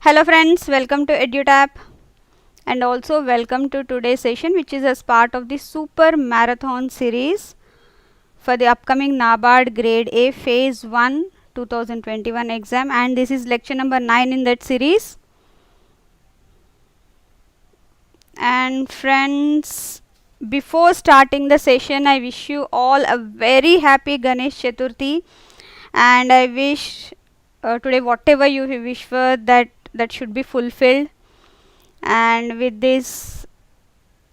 Hello friends, welcome to EduTap and also welcome to today's session, which is as part of the Super Marathon series for the upcoming NABARD Grade A Phase 1 2021 exam, and this is lecture number 9 in that series. And friends, before starting the session, I wish you all a very happy Ganesh Chaturthi, and I wish today whatever you wish for that should be fulfilled. And with this,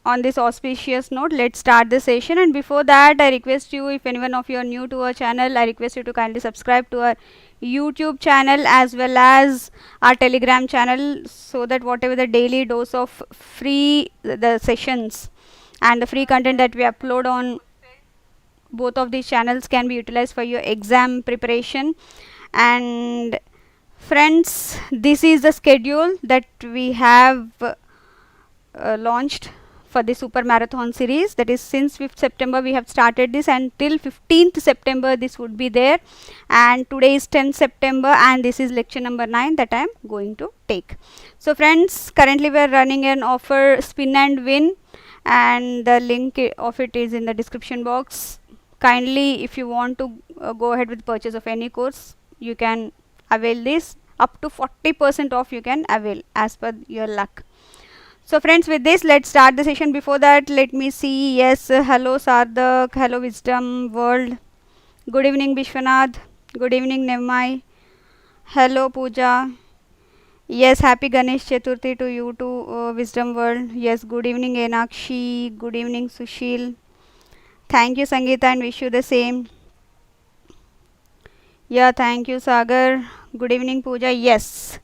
on this auspicious note, let's start the session. And before that, I request you, if anyone of you are new to our channel, I request you to kindly subscribe to our YouTube channel as well as our Telegram channel, so that whatever the daily dose of free the sessions and the free content that we upload on both of these channels can be utilized for your exam preparation. And friends, this is the schedule that we have launched for the Super Marathon series. That is, since 5th September we have started this, and till 15th September this would be there. And today is 10th September and this is lecture number 9 that I am going to take. So friends, currently we are running an offer, spin and win, and the link of it is in the description box. Kindly, if you want to go ahead with purchase of any course, you can avail this. Up to 40% off you can avail as per your luck. So friends, with this, let's start the session. Before that, let me see. Yes, hello Sardak, hello Wisdom World, good evening Vishwanath, good evening Nevmai, hello Pooja. Yes, happy Ganesh Chaturthi to you too, Wisdom World. Yes, good evening Enakshi, good evening Sushil. Thank you Sangeeta and wish you the same. Yeah, thank you Sagar. Good evening Pooja. Yes.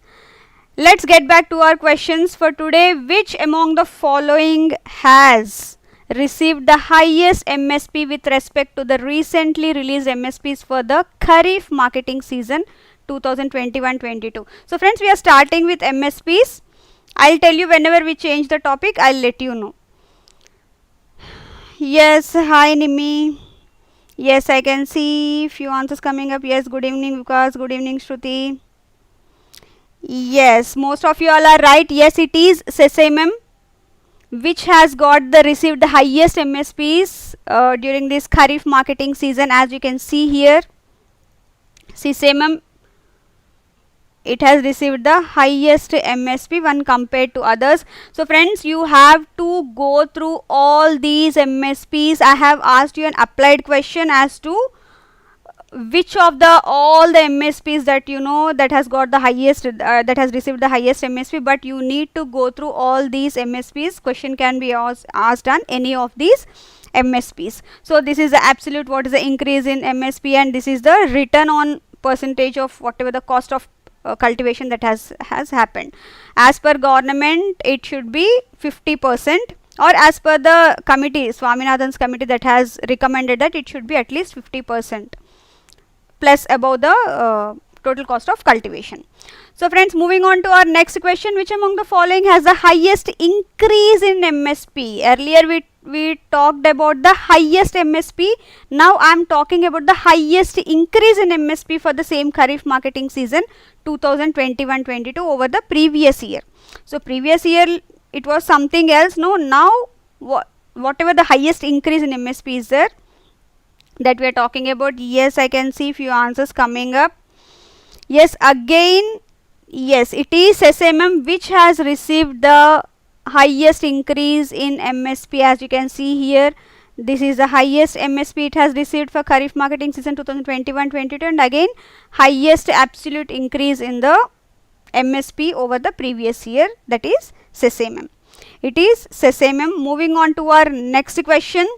Let's get back to our questions for today. Which among the following has received the highest MSP with respect to the recently released MSPs for the Kharif marketing season 2021-22? So friends, we are starting with MSPs. I'll tell you whenever we change the topic, I'll let you know. Yes, hi Nimi. Yes, I can see few answers coming up. Yes, good evening Vikas, good evening Shruti. Yes, most of you all are right. Yes, it is Sesamum which has got the received the highest MSPs during this Kharif marketing season. As you can see here, Sesamum, it has received the highest MSP when compared to others. So friends, you have to go through all these MSPs. I have asked you an applied question as to which of the all the MSPs that you know that has got the highest that has received the highest MSP, but you need to go through all these MSPs. Question can be asked on any of these MSPs. So this is the absolute what is the increase in MSP, and this is the return on percentage of whatever the cost of cultivation that has happened. As per government, it should be 50%, or as per the committee, Swaminathan's committee, that has recommended that it should be at least 50% plus above the total cost of cultivation. So friends, moving on to our next question. Which among the following has the highest increase in MSP? Earlier we talked about the highest MSP. Now I am talking about the highest increase in MSP for the same Kharif marketing season 2021-22 over the previous year. So previous year it was something else. No, now whatever the highest increase in MSP is there, that we are talking about. Yes, I can see few answers coming up. Yes, again, yes, it is SMM which has received the highest increase in MSP. As you can see here, this is the highest MSP it has received for Kharif marketing season 2021-22, and again highest absolute increase in the MSP over the previous year, that is SMM. It is SMM. Moving on to our next question.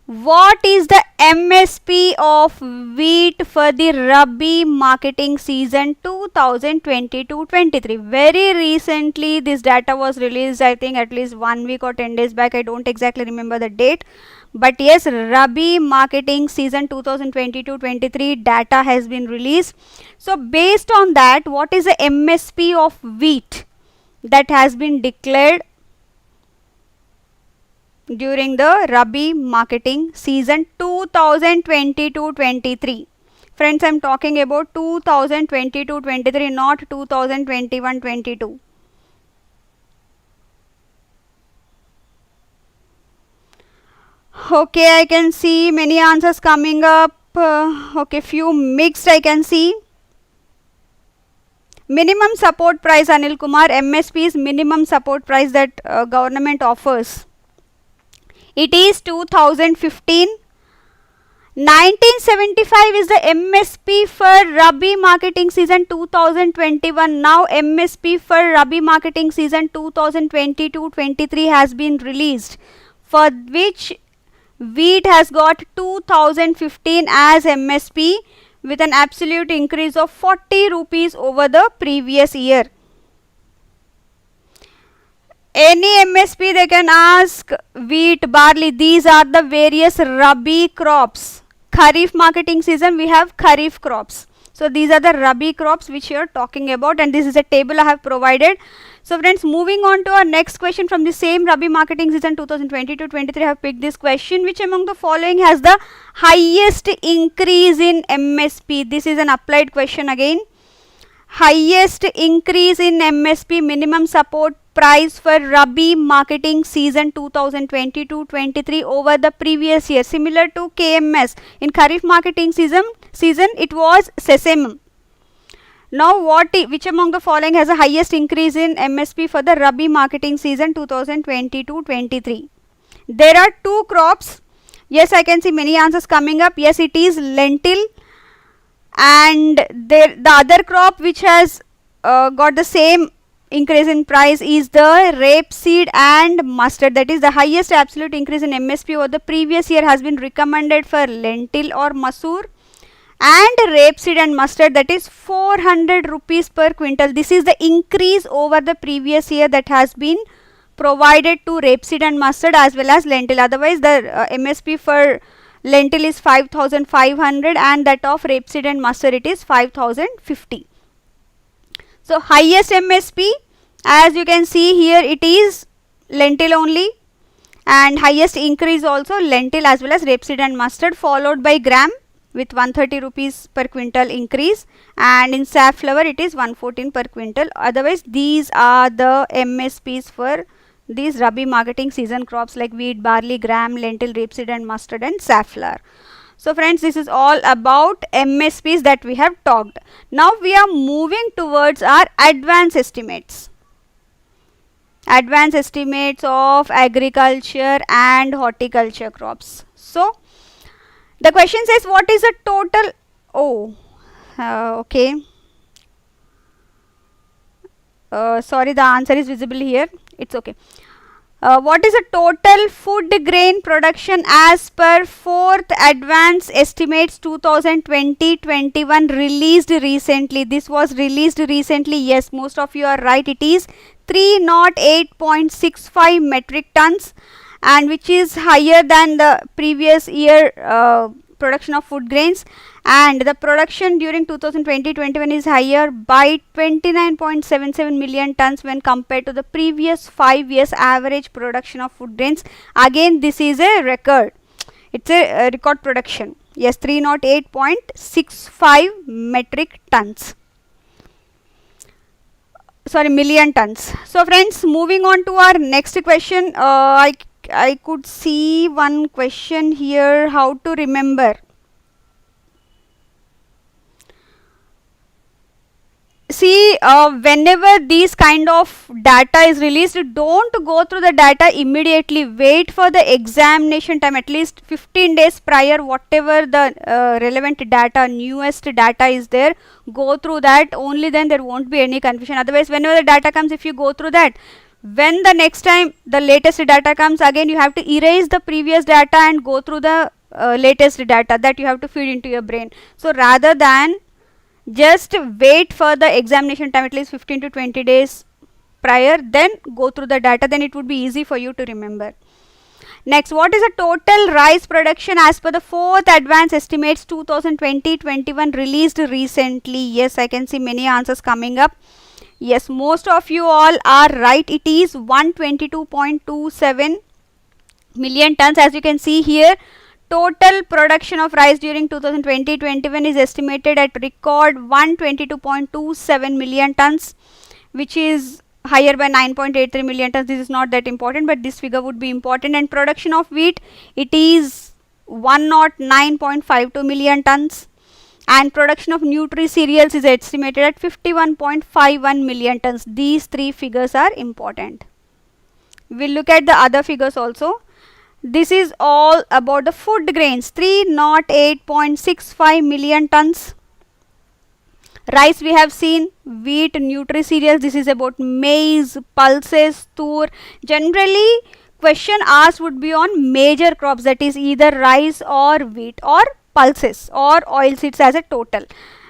What is the MSP of wheat for the Rabi marketing season 2022-23? Very recently this data was released, I think at least 1 week or 10 days back. I don't exactly remember the date. But yes, Rabi marketing season 2022-23 data has been released. So based on that, what is the MSP of wheat that has been declared during the Rabi marketing season 2022-23 Friends, I am talking about 2022-23, not 2021-22. Okay, I can see many answers coming up. Okay, few mixed I can see. Minimum support price, Anil Kumar. MSP is minimum support price that government offers. It is 2015. 1975 is the MSP for Rabi marketing season 2021. Now MSP for Rabi marketing season 2022-23 has been released, for which wheat has got 2015 as MSP with an absolute increase of 40 rupees over the previous year. Any MSP they can ask. Wheat, barley, these are the various Rabi crops. Kharif marketing season we have Kharif crops. So these are the Rabi crops which you are talking about, and this is a table I have provided. So friends, moving on to our next question from the same Rabi marketing season 2022-23, I have picked this question: which among the following has the highest increase in MSP? This is an applied question again. Highest increase in MSP, minimum support price for Rabi marketing season 2022-23 over the previous year, similar to KMS. In Kharif marketing season it was sesame. Now which among the following has the highest increase in MSP for the Rabi marketing season 2022-23? There are two crops. Yes, I can see many answers coming up. Yes, it is lentil. And the other crop which has got the same increase in price is the rapeseed and mustard. That is the highest absolute increase in MSP over the previous year has been recommended for lentil or masoor and rapeseed and mustard, that is 400 rupees per quintal. This is the increase over the previous year that has been provided to rapeseed and mustard as well as lentil. Otherwise the MSP for lentil is 5,500 and that of rapeseed and mustard it is 5,050. So highest MSP, as you can see here, it is lentil only, and highest increase also lentil as well as rapeseed and mustard, followed by gram with 130 rupees per quintal increase, and in safflower it is 114 per quintal. Otherwise these are the MSPs for these Rabi marketing season crops like wheat, barley, gram, lentil, rapeseed and mustard and safflower. So friends, this is all about MSPs that we have talked. Now we are moving towards our advanced estimates. Advanced estimates of agriculture and horticulture crops. So the question says, what is the total? Okay. Sorry, the answer is visible here. It's okay. What is the total food grain production as per 4th Advanced Estimates 2020-21 released recently? This was released recently. Yes, most of you are right. It is 308.65 metric tons, and which is higher than the previous year production of food grains, and the production during 2020-21 is higher by 29.77 million tons when compared to the previous 5 years average production of food grains. Again, this is a record. It's a record production. Yes, 308.65 metric tons. Sorry, million tons. So friends, moving on to our next question. I could see one question here, how to remember. See, whenever these kind of data is released, don't go through the data immediately. Wait for the examination time, at least 15 days prior, whatever the relevant data, newest data is there, go through that. Only then there won't be any confusion. Otherwise, whenever the data comes, if you go through that, when the next time the latest data comes, again you have to erase the previous data and go through the latest data that you have to feed into your brain. So rather than just wait for the examination time, at least 15 to 20 days prior, then go through the data, then it would be easy for you to remember. Next, what is the total rice production as per the 4th Advanced Estimates 2020-21 released recently? Yes, I can see many answers coming up. Yes, most of you all are right. It is 122.27 million tons. As you can see here, total production of rice during 2020-21 is estimated at record 122.27 million tons, which is higher by 9.83 million tons. This is not that important, but this figure would be important. And production of wheat, it is 109.52 million tons. And production of Nutri cereals is estimated at 51.51 million tons. These three figures are important. We'll look at the other figures also. This is all about the food grains, 308.65 million tons. Rice we have seen, wheat, Nutri cereals, this is about maize, pulses, tur. Generally, question asked would be on major crops, that is either rice or wheat or pulses or oilseeds as a total.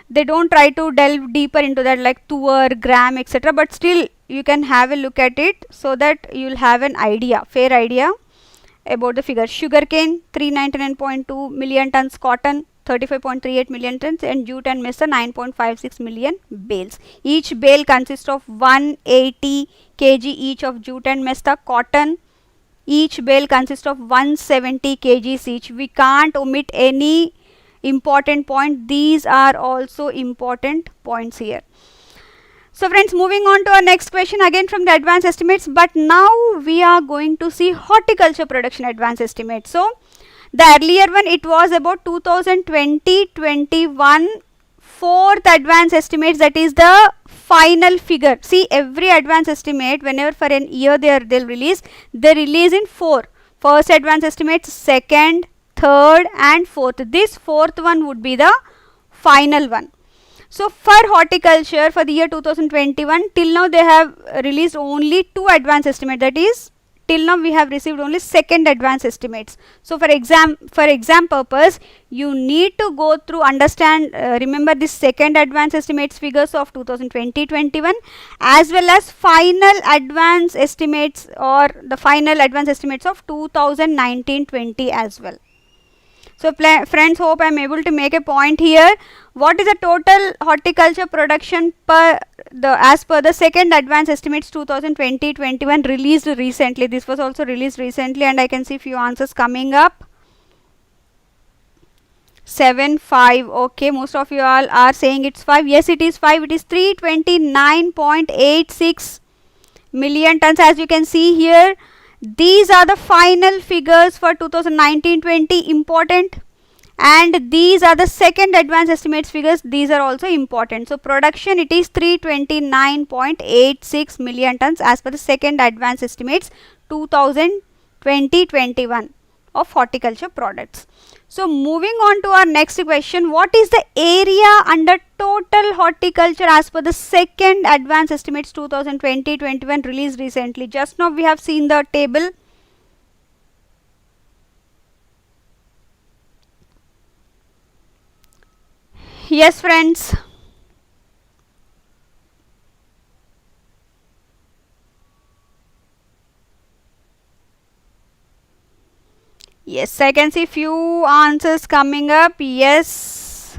They don't try to delve deeper into that like tur, gram, etc. But still, you can have a look at it so that you'll have an idea, fair idea about the figure. Sugarcane 399.2 million tons, cotton 35.38 million tons, and jute and mesa 9.56 million bales. Each bale consists of 180 kg each of jute and mesa. Cotton, each bale consists of 170 kgs each. We can't omit any important point. These are also important points here. So friends, moving on to our next question, again from the advanced estimates, but now we are going to see horticulture production advanced estimate. So the earlier one, it was about 2020-21 fourth advanced estimates, that is the final figure. See, every advanced estimate, whenever for an year they'll release, they release in four. First advanced estimate, second, third and fourth. This fourth one would be the final one. So for horticulture for the year 2021, till now they have released only two advanced estimates, that is till now we have received only second advanced estimates. So for exam purpose, you need to go through, understand, remember this second advanced estimates figures of 2020-21 as well as final advanced estimates or the final advanced estimates of 2019-20 as well. So friends, hope I am able to make a point here. What is the total horticulture production as per the second advanced estimates 2020-21 released recently? This was also released recently and I can see few answers coming up. 7, 5, okay, most of you all are saying it's 5. Yes, it is 5. It is 329.86 million tons. As you can see here, these are the final figures for 2019-20, important, and these are the second advanced estimates figures. These are also important. So production, it is 329.86 million tons as per the second advanced estimates 2020-21 of horticulture products. So moving on to our next question, what is the area under total horticulture as per the second advanced estimates 2020-21 released recently? Just now we have seen the table. Yes friends. Yes, I can see few answers coming up. Yes,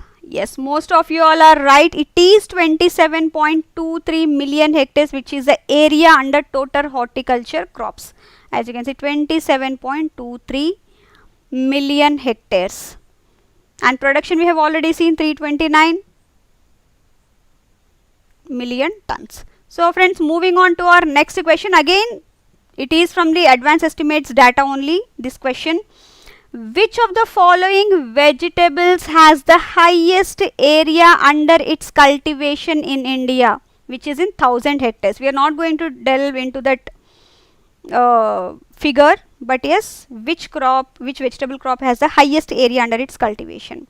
most of you all are right. It is 27.23 million hectares, which is the area under total horticulture crops. As you can see, 27.23 million hectares. And production we have already seen 329 million tons. So friends, moving on to our next question. Again, it is from the advanced estimates data only, this question. Which of the following vegetables has the highest area under its cultivation in India, which is in 1000 hectares? We are not going to delve into that figure, but yes, which vegetable crop has the highest area under its cultivation?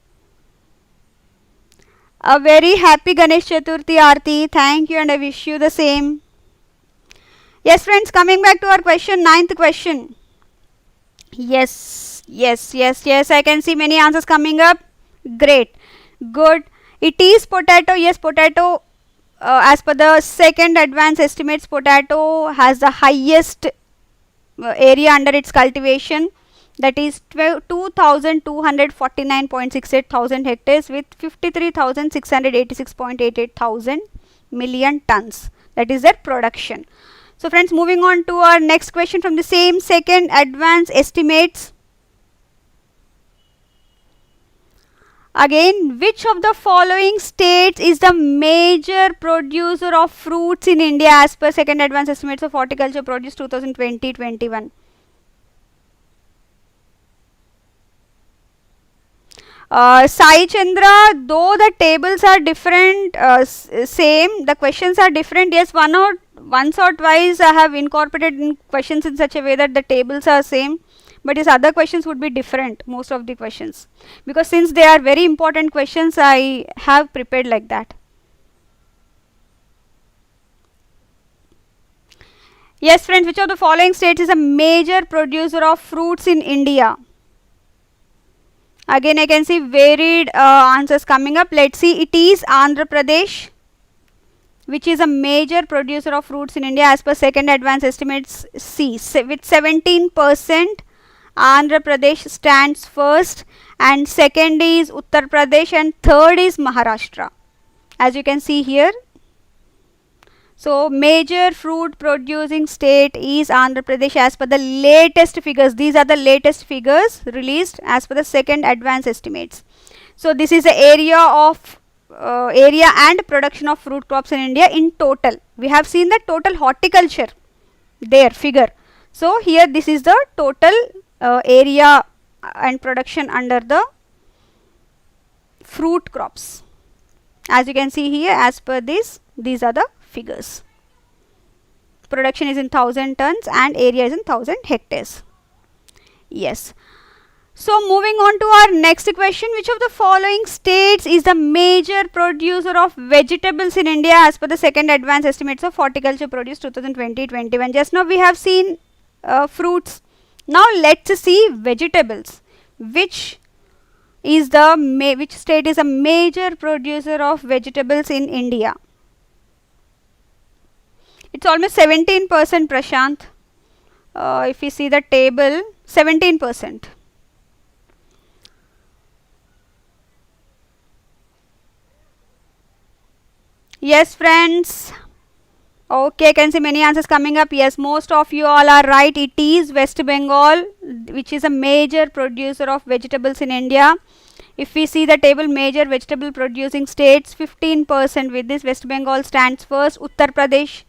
A very happy Ganesh Chaturthi, Aarti. Thank you and I wish you the same. Yes friends, coming back to our question, ninth question. Yes, I can see many answers coming up. Great, good. It is potato. Yes, potato, as per the second advanced estimates, potato has the highest area under its cultivation, that is 2,249.68 thousand hectares with 53,686.88 thousand million tons. That is their production. So friends, moving on to our next question from the same second advanced estimates. Again, which of the following states is the major producer of fruits in India as per second advance estimates of horticulture produce 2020-21? Sai Chandra, though the tables are different, same, the questions are different. Yes, once or twice I have incorporated in questions in such a way that the tables are same. But his other questions would be different, most of the questions, because since they are very important questions, I have prepared like that. Yes friends, which of the following states is a major producer of fruits in India? Again I can see varied answers coming up. Let's see, it is Andhra Pradesh, which is a major producer of fruits in India as per second advance estimates C, with 17%. Andhra Pradesh stands first, and second is Uttar Pradesh, and third is Maharashtra, as you can see here. So major fruit producing state is Andhra Pradesh as per the latest figures. These are the latest figures released as per the second advance estimates. So this is the area and production of fruit crops in India in total. We have seen the total horticulture there figure. So here this is the total area and production under the fruit crops. As you can see here, as per this, these are the figures. Production is in 1000 tons and area is in 1000 hectares. Yes. So moving on to our next question, which of the following states is the major producer of vegetables in India as per the second advance estimates of horticulture produce 2020-21? Just now we have seen fruits. Now let's see vegetables. Which state is a major producer of vegetables in India? It's almost 17%, Prashant. If you see the table, 17%. Yes friends. Okay, I can see many answers coming up. Yes, most of you all are right. It is West Bengal, which is a major producer of vegetables in India. If we see the table, major vegetable producing states, 15%. With this, West Bengal stands first, Uttar Pradesh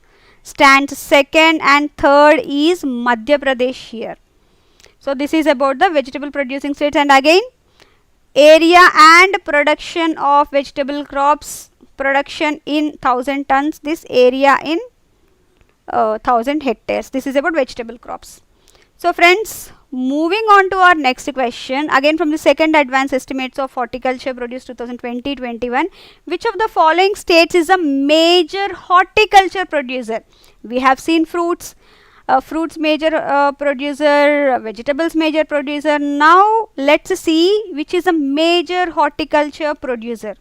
stands second, and third is Madhya Pradesh here. So this is about the vegetable producing states. And again, area and production of vegetable crops, production in 1000 tons, this area in 1000 hectares. This is about vegetable crops. So friends, moving on to our next question, again from the second advance estimates of horticulture produce 2020-21, which of the following states is a major horticulture producer? We have seen fruits, fruits major producer, vegetables major producer. Now let's see which is a major horticulture producer.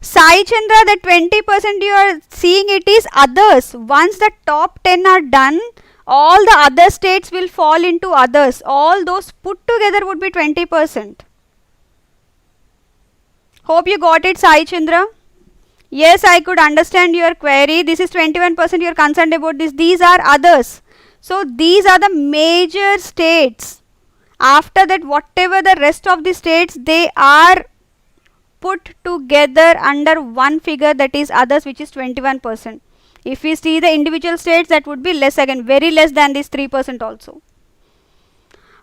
Sai Chandra, the 20% you are seeing, it is others. Once the top 10 are done, all the other states will fall into others. All those put together would be 20%. Hope you got it, Sai Chandra. Yes, I could understand your query. This is 21% you are concerned about this. These are others. So these are the major states. After that, whatever the rest of the states, they are put together under one figure, that is others, which is 21%. If we see the individual states, that would be less, again very less than this 3% also.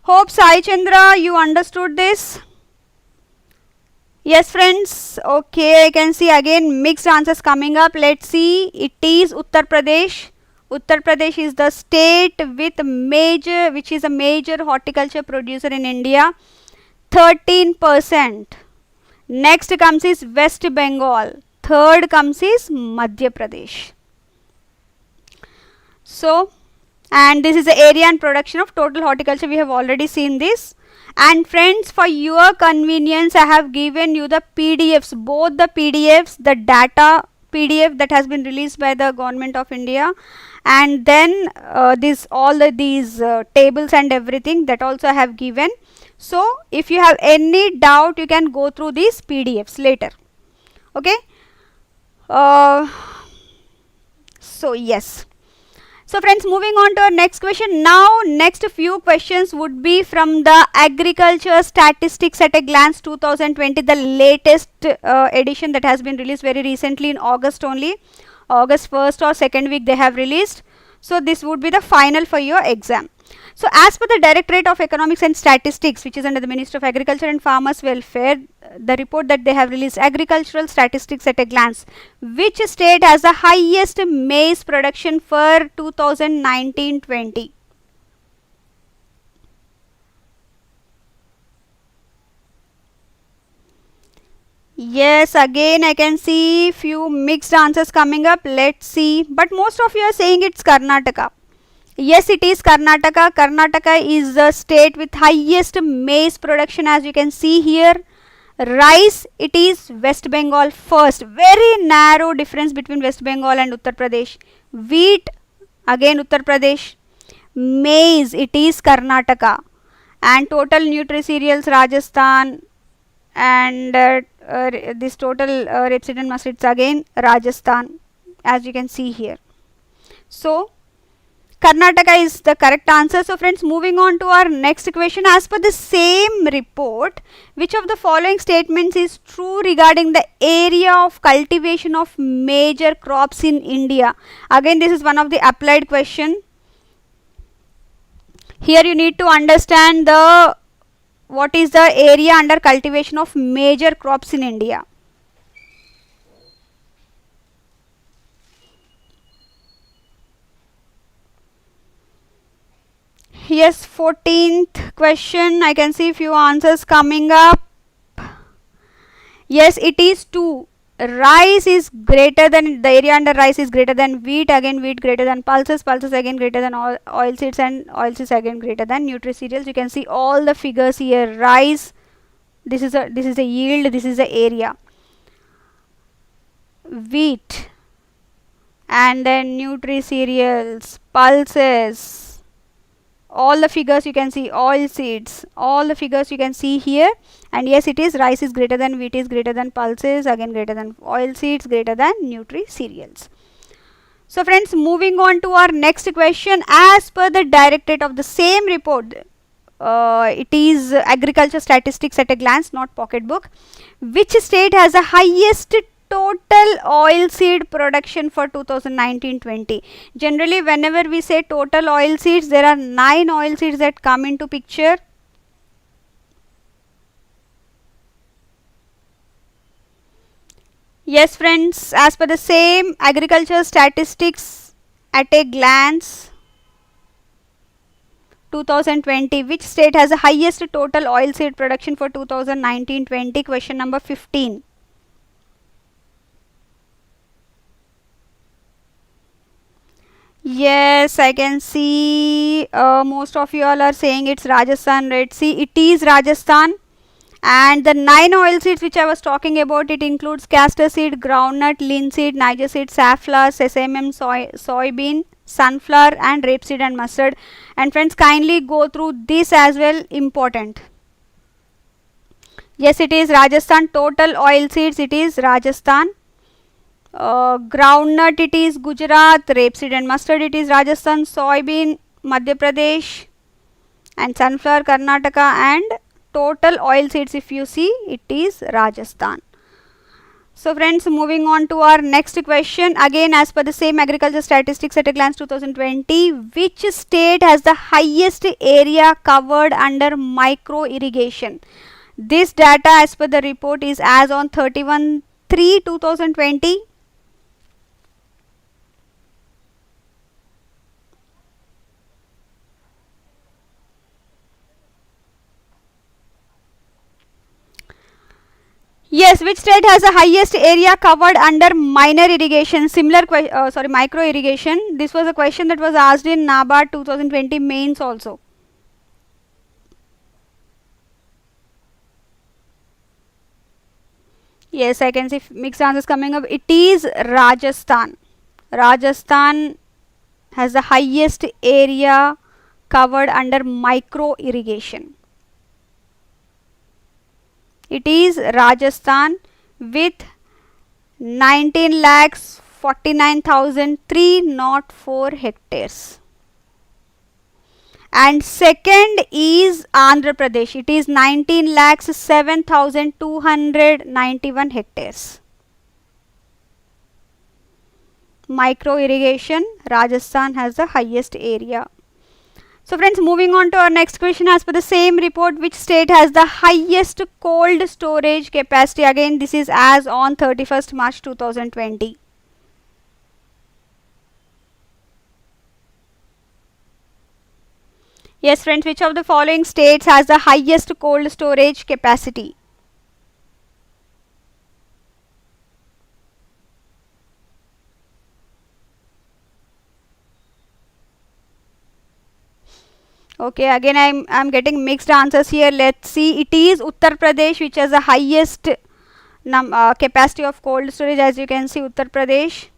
Hope Sai Chandra you understood this. Yes friends, okay, I can see again mixed answers coming up. Let's see, it is Uttar Pradesh. Uttar Pradesh is the state with major, which is a major horticulture producer in India, 13%. Next comes is West Bengal. Third comes is Madhya Pradesh. So, and this is the area and production of total horticulture. We have already seen this. And friends, for your convenience, I have given you the PDFs, both the PDFs, the data PDF that has been released by the Government of India, and then these tables and everything, that also I have given. So if you have any doubt, you can go through these PDFs later. Okay. So yes. So friends, moving on to our next question. Now next few questions would be from the Agriculture Statistics at a Glance 2020, the latest edition that has been released very recently in August only. August 1st or 2nd week they have released. So this would be the final for your exam. So as per the Directorate of Economics and Statistics, which is under the Ministry of Agriculture and Farmers Welfare, the report that they have released, Agricultural Statistics at a Glance, which state has the highest maize production for 2019-20? Yes, again I can see few mixed answers coming up. Let's see. But most of you are saying it's Karnataka. Yes, it is Karnataka. Karnataka is the state with highest maize production, as you can see here. Rice, it is West Bengal first. Very narrow difference between West Bengal and Uttar Pradesh. Wheat, again Uttar Pradesh. Maize, it is Karnataka. And total Nutri cereals, Rajasthan. And this total rapeseed and mustard, it's again Rajasthan, as you can see here. So Karnataka is the correct answer. So friends, moving on to our next question. As per the same report, which of the following statements is true regarding the area of cultivation of major crops in India? Again, this is one of the applied question. Here you need to understand the what is the area under cultivation of major crops in India. Yes, 14th question. I can see few answers coming up. Yes, it is 2. Rice is greater than, the area under rice is greater than wheat, again wheat greater than pulses, pulses again greater than oil seeds, and oil seeds again greater than Nutri cereals. You can see all the figures here. Rice, this is a yield, this is the area. Wheat, and then Nutri cereals, pulses, all the figures you can see, oil seeds, all the figures you can see here. And yes, it is rice is greater than wheat is greater than pulses, again greater than oil seeds, greater than Nutri cereals. So friends, moving on to our next question. As per the Directorate of the same report, it is Agriculture Statistics at a Glance, not pocketbook. Which state has the highest total oil seed production for 2019-20? Generally, whenever we say total oil seeds, there are 9 oil seeds that come into picture. Yes friends, as per the same Agriculture Statistics at a Glance 2020, which state has the highest total oil seed production for 2019-20? Question number 15. Yes, I can see most of you all are saying it's Rajasthan. Let's see, it is Rajasthan. And the 9 oil seeds which I was talking about, it includes castor seed, groundnut, linseed, Niger seed, safflower, sesame, soybean, sunflower, and rapeseed and mustard. And friends, kindly go through this as well, important. Yes, it is Rajasthan. Total oil seeds, it is Rajasthan. Groundnut, it is Gujarat. Rapeseed and mustard, it is Rajasthan. Soybean, Madhya Pradesh, and sunflower, Karnataka. And total oil seeds, if you see, it is Rajasthan. So friends, moving on to our next question. Again, as per the same Agriculture Statistics at a Glance 2020, which state has the highest area covered under micro irrigation? This data as per the report is as on 31/3/2020. Yes, which state has the highest area covered under minor irrigation? Similar micro irrigation. This was a question that was asked in NABARD 2020 mains also. Yes, I can see mixed answers coming up. It is Rajasthan. Rajasthan has the highest area covered under micro irrigation. It is Rajasthan with 19 lakhs 49,304 hectares. And second is Andhra Pradesh. It is 19,07,291 hectares. Micro irrigation, Rajasthan has the highest area. So friends, moving on to our next question. As per the same report, which state has the highest cold storage capacity? Again, this is as on 31st March 2020. Yes friends, which of the following states has the highest cold storage capacity? Okay, again I'm getting mixed answers here. Let's see. It is Uttar Pradesh which has the highest capacity of cold storage. As you can see, Uttar Pradesh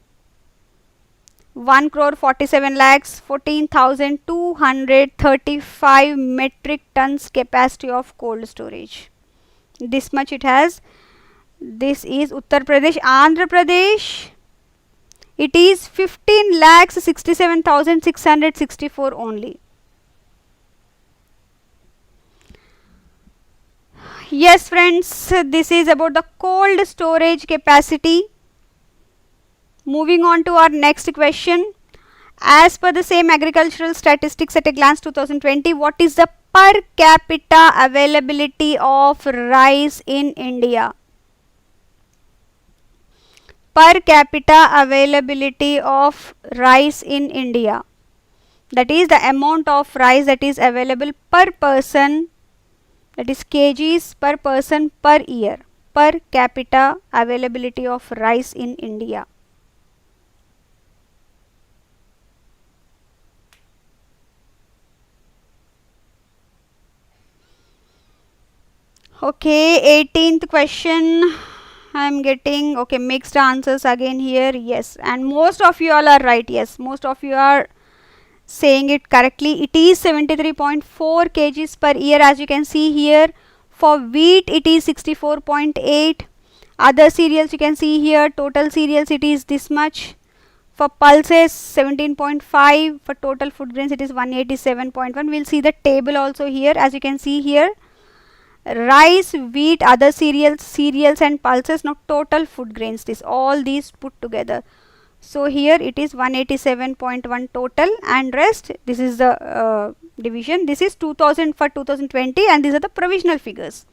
1,47,14,235 metric tons capacity of cold storage. This much it has. This is Uttar Pradesh. Andhra Pradesh, it is 15,67,664 only. Yes friends, this is about the cold storage capacity. Moving on to our next question. As per the same agricultural statistics at a glance 2020, what is the per capita availability of rice in India? Per capita availability of rice in India. That is the amount of rice that is available per person, that is kgs per person per year. Per capita availability of rice in India. Okay, 18th question. I am getting mixed answers again here. Yes, and most of you all are right. Yes, most of you are saying it correctly. It is 73.4 kgs per year. As you can see here, for wheat it is 64.8. Other cereals you can see here, total cereals it is this much. For pulses 17.5. For total food grains it is 187.1. We'll see the table also here. As you can see here, rice, wheat, other cereals and pulses. Now total food grains, this all these put together. So here it is 187.1 total, and rest this is the division. This is 2000 for 2020, and these are the provisional figures.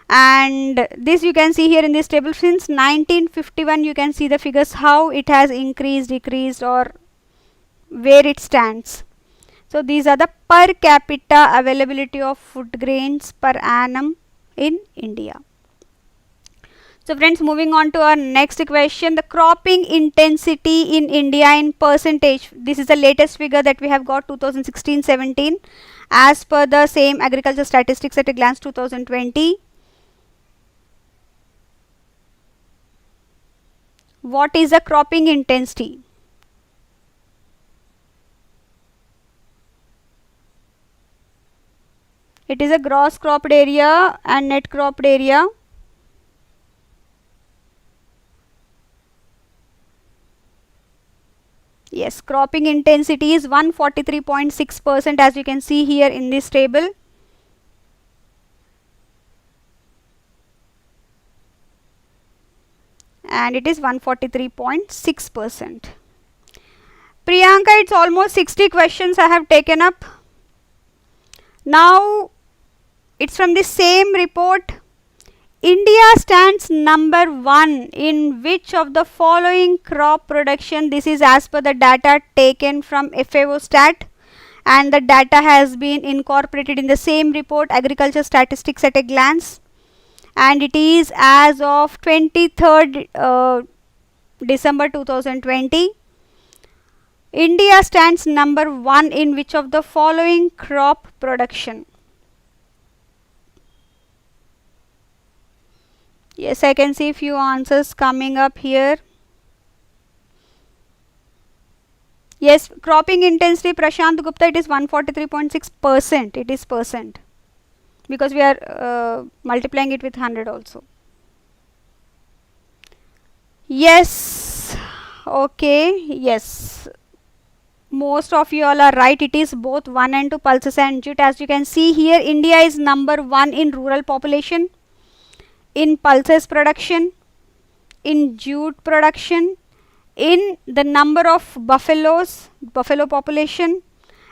And this you can see here in this table since 1951. You can see the figures, how it has increased, decreased, or where it stands. So these are the per capita availability of food grains per annum in India. So friends, moving on to our next question. The cropping intensity in India in percentage. This is the latest figure that we have got, 2016-17, as per the same agriculture statistics at a glance 2020. What is the cropping intensity? It is a gross cropped area and net cropped area. Yes, cropping intensity is 143.6%, as you can see here in this table. And it is 143.6%. Priyanka, it's almost 60 questions I have taken up. Now it's from the same report. India stands number 1 in which of the following crop production? This is as per the data taken from FAO Stat, and the data has been incorporated in the same report, Agriculture Statistics at a Glance, and it is as of 23rd December 2020. India stands number 1 in which of the following crop production? Yes, I can see few answers coming up here. Yes, cropping intensity, Prashant Gupta, it is 143.6%. It is percent, because we are multiplying it with 100 also. Yes, Okay, yes. Most of you all are right. It is both 1 and 2, pulses and jute. As you can see here, India is number 1 in rural population, in pulses production, in jute production, in the number of buffalo population,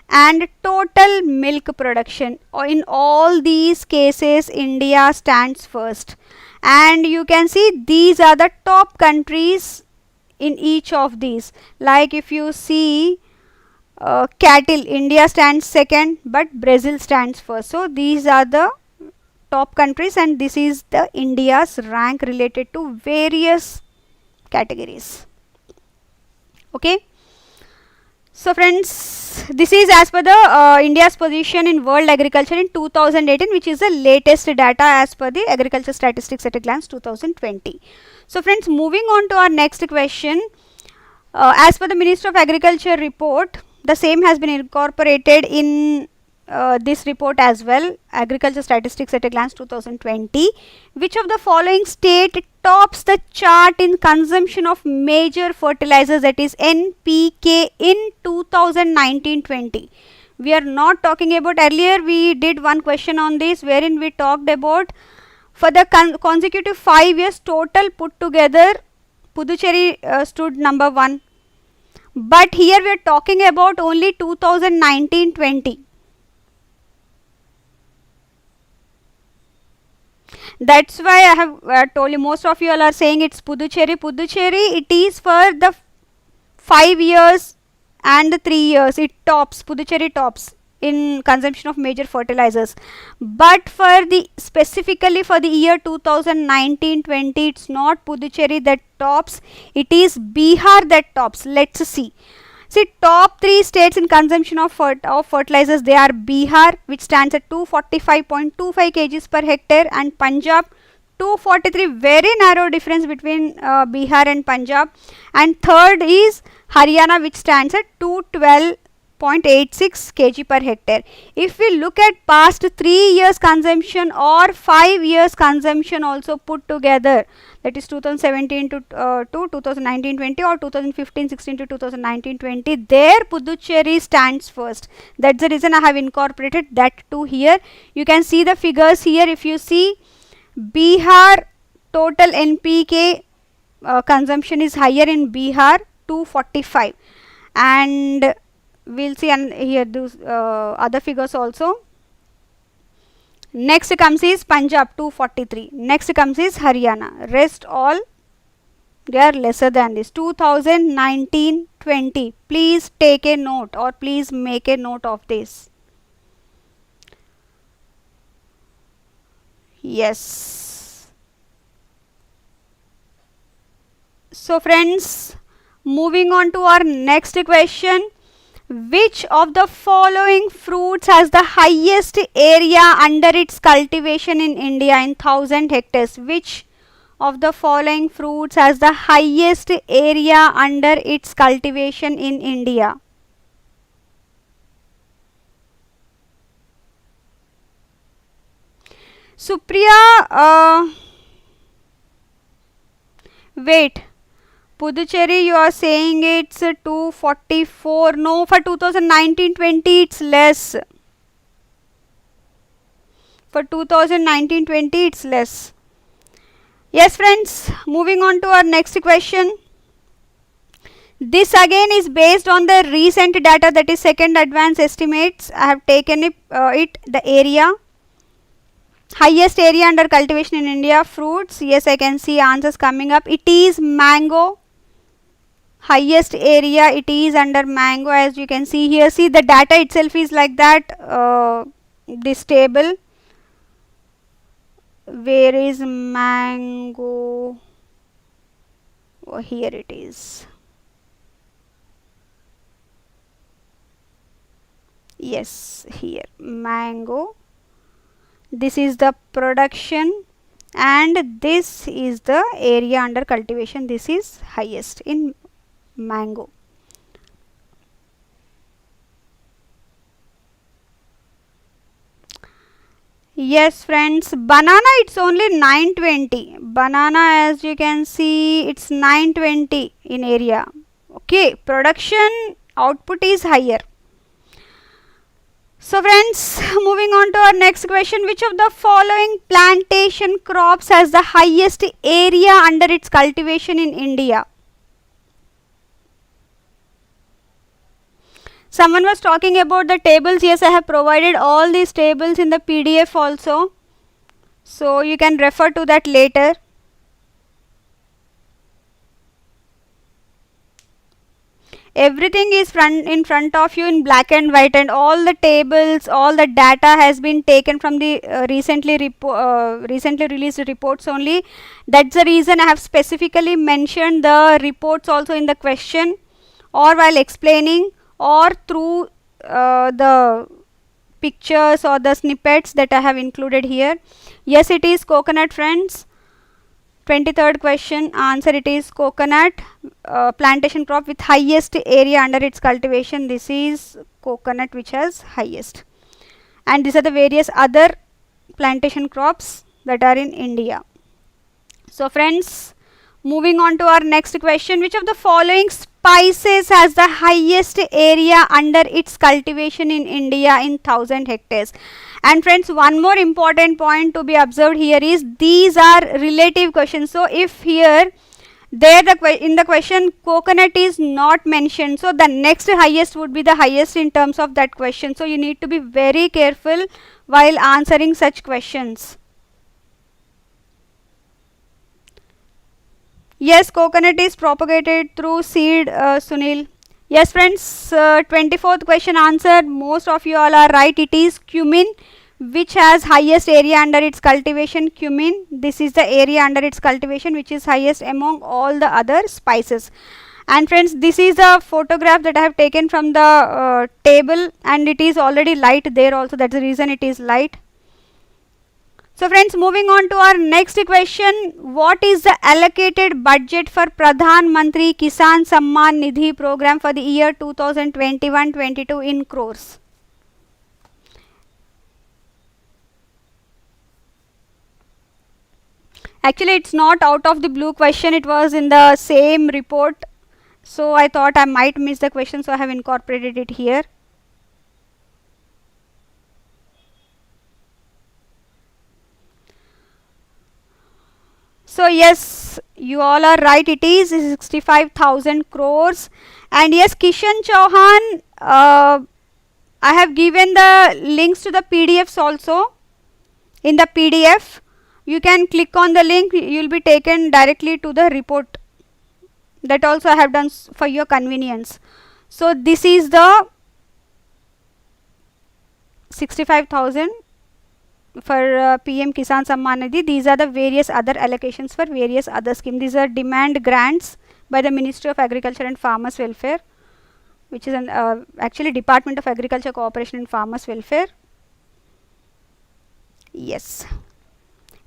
and total milk production. In all these cases, India stands first. And you can see these are the top countries in each of these. Like if you see cattle, India stands second, but Brazil stands first. So these are the top countries, and this is the India's rank related to various categories. Okay. So friends, this is as per the India's position in world agriculture in 2018, which is the latest data as per the agriculture statistics at a glance 2020. So friends, moving on to our next question. As per the Ministry of Agriculture report, the same has been incorporated in this report as well, agriculture statistics at a glance 2020. Which of the following state tops the chart in consumption of major fertilizers, that is NPK, in 2019-20? We are not talking about, earlier we did one question on this wherein we talked about for the consecutive 5 years total put together, Puducherry stood number 1. But here we are talking about only 2019-20. That's why I have told you, most of you all are saying it's Puducherry. Puducherry, it is for the 5 years and the 3 years. It tops, Puducherry tops in consumption of major fertilizers. But for the specifically for the year 2019-20, it's not Puducherry that tops, it is Bihar that tops. Let's see. See, top 3 states in consumption of fertilizers, they are Bihar, which stands at 245.25 kgs per hectare, and Punjab 243, very narrow difference between Bihar and Punjab, and third is Haryana, which stands at 212.86 kg per hectare. If we look at past 3 years consumption or 5 years consumption also put together, that is 2017 to 2019-20 or 2015-16 to 2019-20, there Puducherry stands first. That's the reason I have incorporated that too here. You can see the figures here. If you see, Bihar total NPK consumption is higher in Bihar, 245, and we'll see here those other figures also. Next comes is Punjab 243. Next comes is Haryana. Rest all they are lesser than this. 2019-20. Please take a note or please make a note of this. Yes. So friends, moving on to our next question. Which of the following fruits has the highest area under its cultivation in India in 1000 hectares? Which of the following fruits has the highest area under its cultivation in India? Supriya, wait. Puducherry, you are saying it's 244. No, for 2019-20 it's less. For 2019-20 it's less. Yes friends, moving on to our next question. This again is based on the recent data, that is second advance estimates. I have taken the area. Highest area under cultivation in India, fruits. Yes, I can see answers coming up. It is mango. Highest area it is under mango, as you can see here. See, the data itself is like that. This table, where is mango? Oh, here it is. Yes, here mango. This is the production and this is the area under cultivation. This is highest in mango. Yes friends, banana it's only 920. Banana, as you can see, it's 920 in area. Okay, production output is higher. So friends, moving on to our next question. Which of the following plantation crops has the highest area under its cultivation in India? Someone was talking about the tables. Yes, I have provided all these tables in the PDF also. So you can refer to that later. Everything is in front of you in black and white, and all the tables, all the data has been taken from the recently released reports only. That's the reason I have specifically mentioned the reports also in the question, or while explaining, or through the pictures or the snippets that I have included here. Yes, it is coconut, friends. 23rd question answer, it is coconut, plantation crop with highest area under its cultivation. This is coconut which has highest, and these are the various other plantation crops that are in India. So friends, moving on to our next question. Which of the following spices has the highest area under its cultivation in India in 1000 hectares? And friends, one more important point to be observed here is these are relative questions. So if here in the question coconut is not mentioned, so the next highest would be the highest in terms of that question. So you need to be very careful while answering such questions. Yes, coconut is propagated through seed, Sunil. Yes friends, 24th question answer, most of you all are right. It is cumin which has highest area under its cultivation. Cumin, this is the area under its cultivation which is highest among all the other spices. And friends, this is a photograph that I have taken from the table, and it is already light there also, that's the reason it is light. So friends, moving on to our next question. What is the allocated budget for Pradhan, Mantri, Kisan, Samma, Nidhi program for the year 2021-22 in crores? Actually, it's not out of the blue question, it was in the same report. So I thought I might miss the question, so I have incorporated it here. So yes, you all are right, it is 65,000 crores. And yes, Kishan Chauhan, I have given the links to the PDFs also. In the PDF, you can click on the link, you will be taken directly to the report. That also I have done for your convenience. So this is the 65,000 for PM Kisan Samman Nidhi. These are the various other allocations for various other schemes. These are demand grants by the Ministry of Agriculture and Farmers Welfare, which is an actually Department of Agriculture, Cooperation and Farmers Welfare. Yes.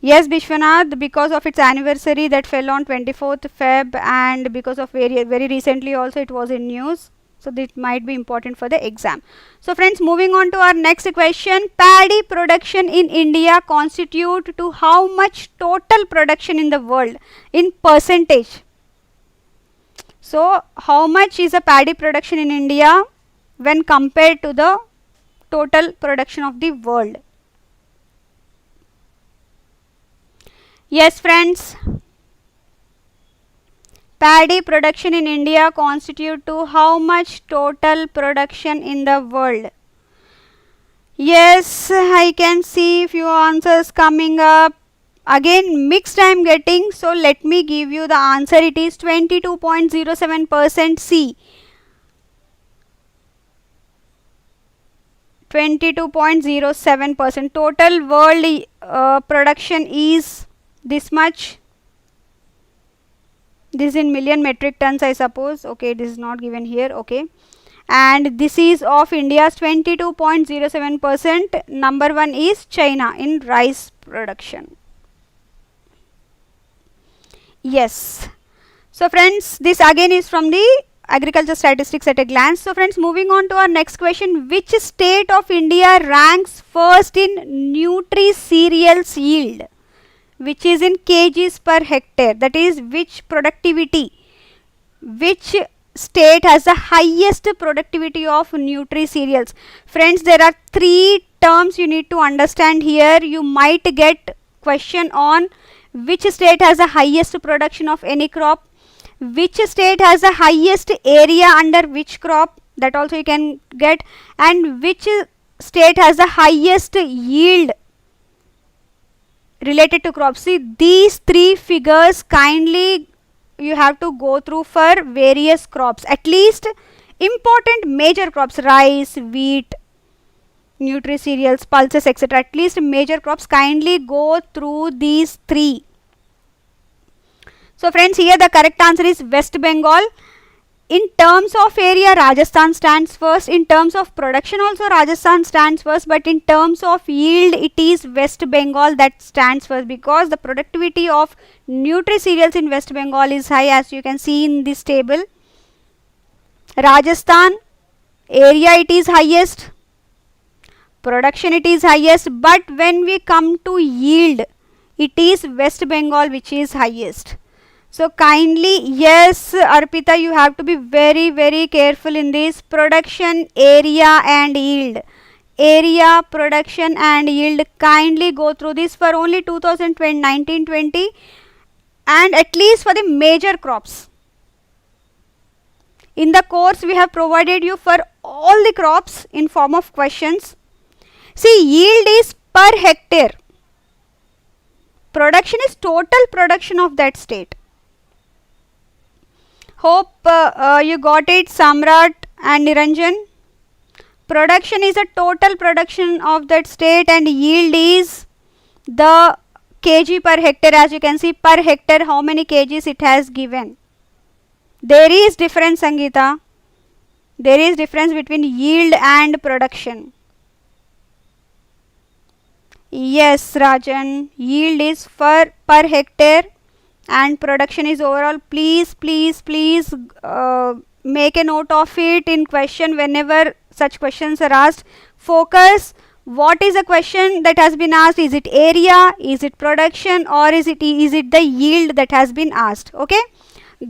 Yes, Bishwanath, because of its anniversary that fell on 24th Feb, and because of very recently also it was in news. So this might be important for the exam. So friends, moving on to our next question. Paddy production in India constitute to how much total production in the world in percentage? So how much is a paddy production in India when compared to the total production of the world? Yes friends, paddy production in India constitute to how much total production in the world? Yes, I can see few answers coming up. Again mixed I am getting, so let me give you the answer. It is 22.07% C. 22.07%. Total world production is this much. This is in million metric tons, I suppose. Okay, this is not given here. Okay, and this is of India's 22.07%. Number one is China in rice production. Yes. So friends, this again is from the agriculture statistics at a glance. So friends, moving on to our next question. Which state of India ranks first in Nutri cereals yield, which is in kgs per hectare? That is, which productivity, which state has the highest productivity of Nutri cereals? Friends, there are three terms you need to understand here. You might get question on which state has the highest production of any crop, which state has the highest area under which crop, that also you can get, and which state has the highest yield related to crops. See, these three figures kindly you have to go through for various crops, at least important major crops, rice, wheat, Nutri cereals, pulses, etc. At least major crops, kindly go through these three. So friends, here the correct answer is West Bengal. In terms of area, Rajasthan stands first. In terms of production also, Rajasthan stands first. But in terms of yield, it is West Bengal that stands first, because the productivity of Nutri cereals in West Bengal is high, as you can see in this table. Rajasthan, area it is highest, production it is highest, but when we come to yield, it is West Bengal which is highest. So kindly, yes Arpita, you have to be very very careful in this. Production, area and yield. Area, production and yield, kindly go through this for only 2019-20 and at least for the major crops. In the course we have provided you for all the crops in form of questions. See, yield is per hectare. Production is total production of that state. Hope you got it, Samrat and Niranjan. Production is a total production of that state and yield is the kg per hectare. As you can see, per hectare how many kgs it has given. There is difference, Sangeeta. There is difference between yield and production. Yes, Rajan, yield is per hectare and production is overall. Please make a note of it in question whenever such questions are asked. Focus, what is the question that has been asked? Is it area, is it production, or is it the yield that has been asked? Okay,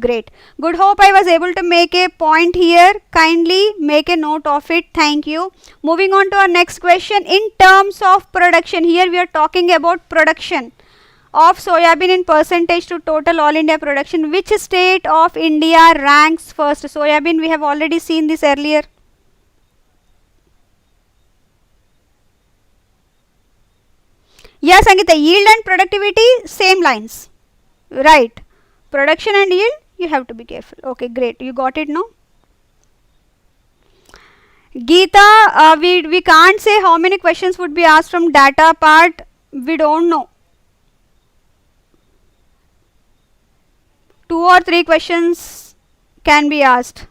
great, good. Hope I was able to make a point here. Kindly make a note of it. Thank you. Moving on to our next question. In terms of production, here we are talking about production of soybean in percentage to total all India production. Which state of India ranks first? Soybean, we have already seen this earlier. Yes, Angita, yield and productivity same lines, right? Production and yield, you have to be careful. Okay, great, you got it now. Geeta, we can't say how many questions would be asked from data part. We don't know. 2 or 3 questions can be asked.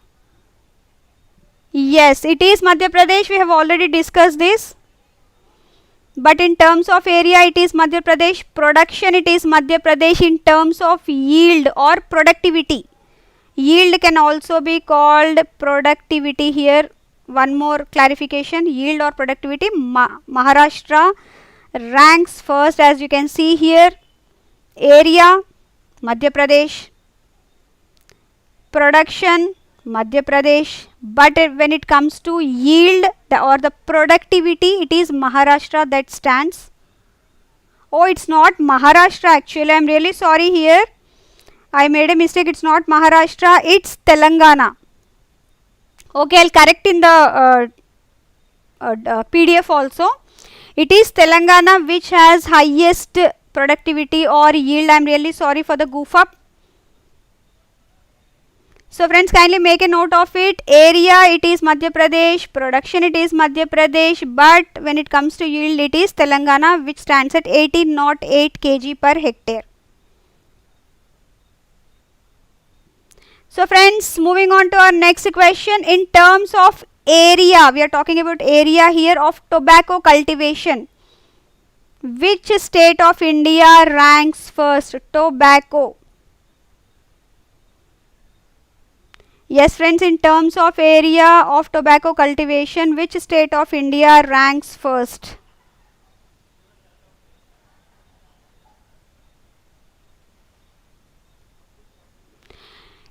Yes, it is Madhya Pradesh. We have already discussed this. But in terms of area, it is Madhya Pradesh. Production, it is Madhya Pradesh. In terms of yield or productivity, yield can also be called productivity. Here, one more clarification: yield or productivity. Maharashtra ranks first, as you can see here. Area, Madhya Pradesh. Production, Madhya Pradesh, but when it comes to yield or the productivity, it is Maharashtra that stands. Oh, it's not Maharashtra actually. I am really sorry here. I made a mistake. It's not Maharashtra. It's Telangana. Okay, I'll correct in the PDF also. It is Telangana which has highest productivity or yield. I am really sorry for the goof up. So friends, kindly make a note of it. Area, it is Madhya Pradesh. Production, it is Madhya Pradesh. But when it comes to yield, it is Telangana which stands at 1808 kg per hectare. So friends, moving on to our next question. In terms of area, we are talking about area here of tobacco cultivation. Which state of India ranks first? Tobacco. Yes friends, in terms of area of tobacco cultivation, which state of India ranks first?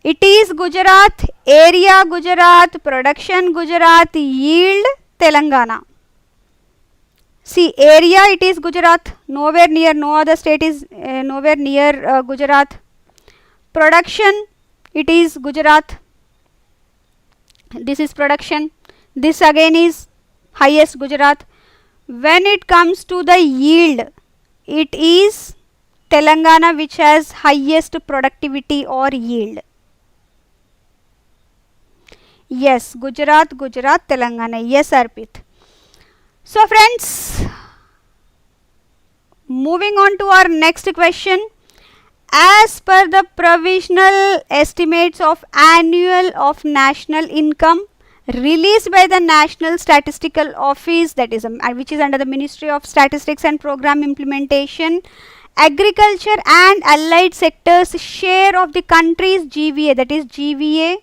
It is Gujarat, area Gujarat, production Gujarat, yield Telangana. See, area it is Gujarat, nowhere near, no other state is nowhere near Gujarat. Production it is Gujarat, this is production, this again is highest Gujarat. When it comes to the yield, it is Telangana which has highest productivity or yield. Yes, Gujarat, Telangana. Yes, Arpit. So friends, moving on to our next question. As per the provisional estimates of annual of national income released by the National Statistical Office, that is which is under the Ministry of Statistics and Program Implementation, agriculture and allied sectors share of the country's GVA, that is GVA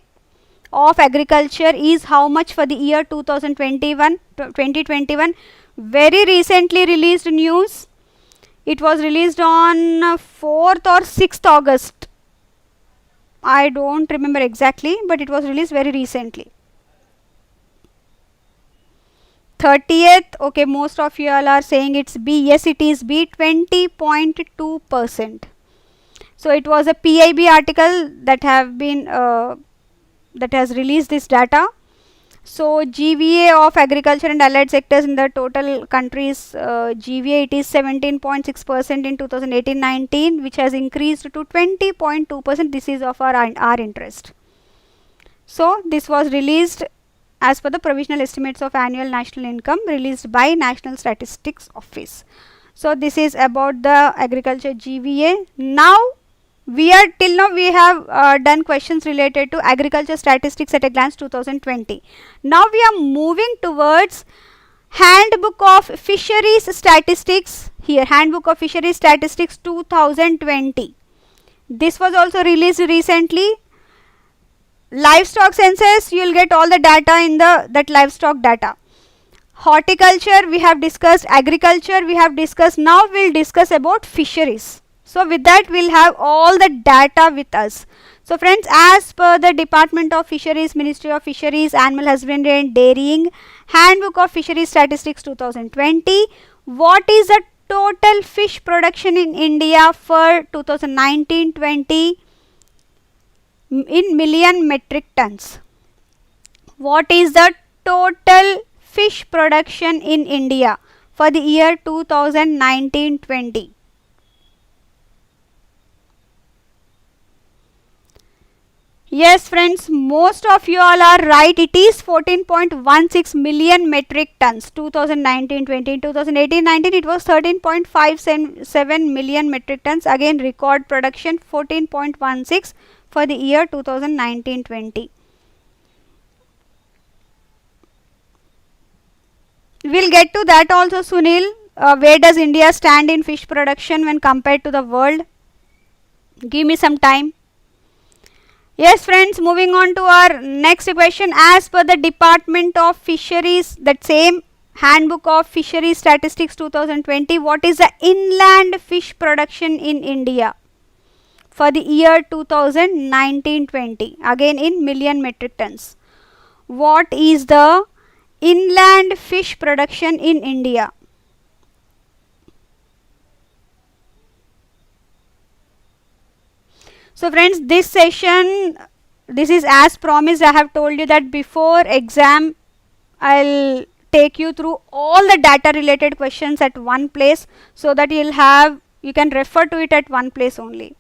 of agriculture, is how much for the year 2021? Very recently released news. It was released on 4th or 6th August. I don't remember exactly, but it was released very recently. 30th, okay, most of you all are saying it's B. Yes, it is B, 20.2%. So it was a PIB article that have been that has released this data. So GVA of agriculture and allied sectors in the total country's GVA, it is 17.6% in 2018-19, which has increased to 20.2%. This is of our interest. So this was released as per the provisional estimates of annual national income released by National Statistics Office. So this is about the agriculture GVA. Now we are till now we have done questions related to agriculture statistics at a glance 2020. Now we are moving towards Handbook of Fisheries Statistics. Here, Handbook of Fisheries Statistics 2020. This was also released recently. Livestock census, you will get all the data in that livestock data. Horticulture we have discussed, agriculture we have discussed. Now we will discuss about fisheries. So with that we will have all the data with us. So friends, as per the Department of Fisheries, Ministry of Fisheries, Animal Husbandry and Dairying, Handbook of Fisheries Statistics 2020, what is the total fish production in India for 2019-20 in million metric tons? What is the total fish production in India for the year 2019-20? Yes friends, most of you all are right. It is 14.16 million metric tons 2019-20. In 2018-19 it was 13.57 million metric tons. Again record production 14.16 for the year 2019-20. We'll get to that also, Sunil. Where does India stand in fish production when compared to the world? Give me some time. Yes friends, moving on to our next question. As per the Department of Fisheries, that same Handbook of Fisheries Statistics 2020, what is the inland fish production in India for the year 2019-20? Again in million metric tons. What is the inland fish production in India? So friends, this session, this is as promised. I have told you that before exam I'll take you through all the data related questions at one place, so that you can refer to it at one place only.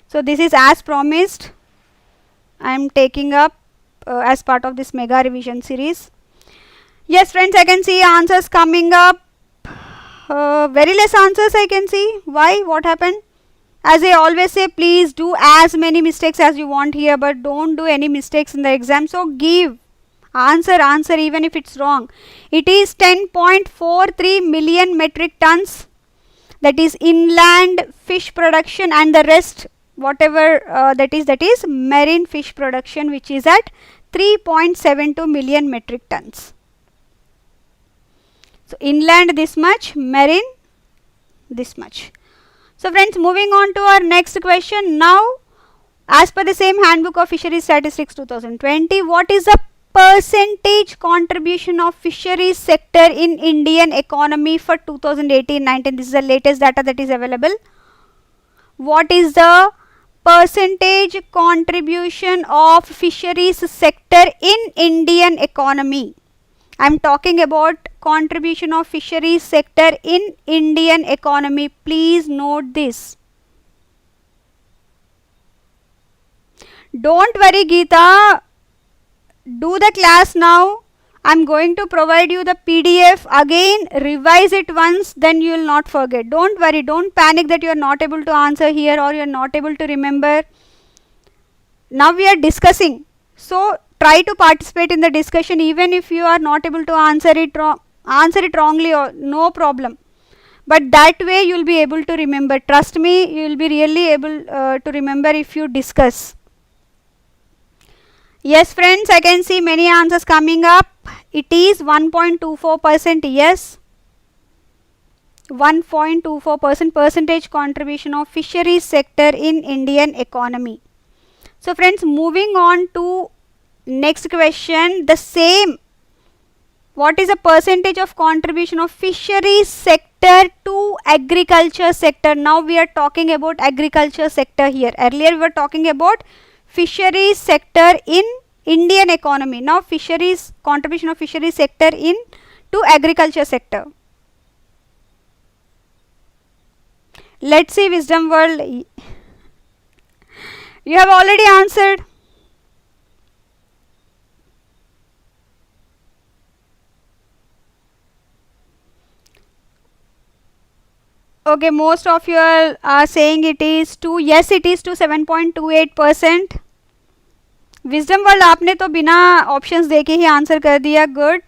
So this is as promised. I am taking up as part of this mega revision series. Yes friends, I can see answers coming up. Very less answers I can see. Why? What happened? As I always say, please do as many mistakes as you want here, but don't do any mistakes in the exam. So give answer even if it's wrong. It is 10.43 million metric tons, that is inland fish production, and the rest whatever that is marine fish production, which is at 3.72 million metric tons. So inland this much, marine this much. So friends, moving on to our next question. Now As per the same Handbook of Fisheries Statistics 2020, what is the percentage contribution of fisheries sector in Indian economy for 2018-19? This is the latest data that is available. What is the percentage contribution of fisheries sector in Indian economy? I am talking about contribution of fisheries sector in Indian economy. Please note this. Don't worry, Geeta. Do the class now. I'm going to provide you the PDF. Again, revise it once, then you will not forget. Don't worry. Don't panic that you are not able to answer here or you are not able to remember. Now we are discussing. So try to participate in the discussion even if you are not able to answer it wrongly, or no problem. But that way you will be able to remember. Trust me, you will be really able to remember if you discuss. Yes, friends, I can see many answers coming up. It is 1.24%. Yes, 1.24% percentage contribution of fisheries sector in Indian economy. So, friends, moving on to next question. The same. What is the percentage of contribution of fisheries sector to agriculture sector? Now we are talking about agriculture sector here. Earlier we were talking about fisheries sector in Indian economy. Now fisheries, contribution of fisheries sector in to agriculture sector. Let's see, Wisdom World. You have already answered. Okay, most of you are saying it is to. Yes, it is to 7.28%. Wisdom world आपने तो बिना options देके ही answer कर दिया. Good.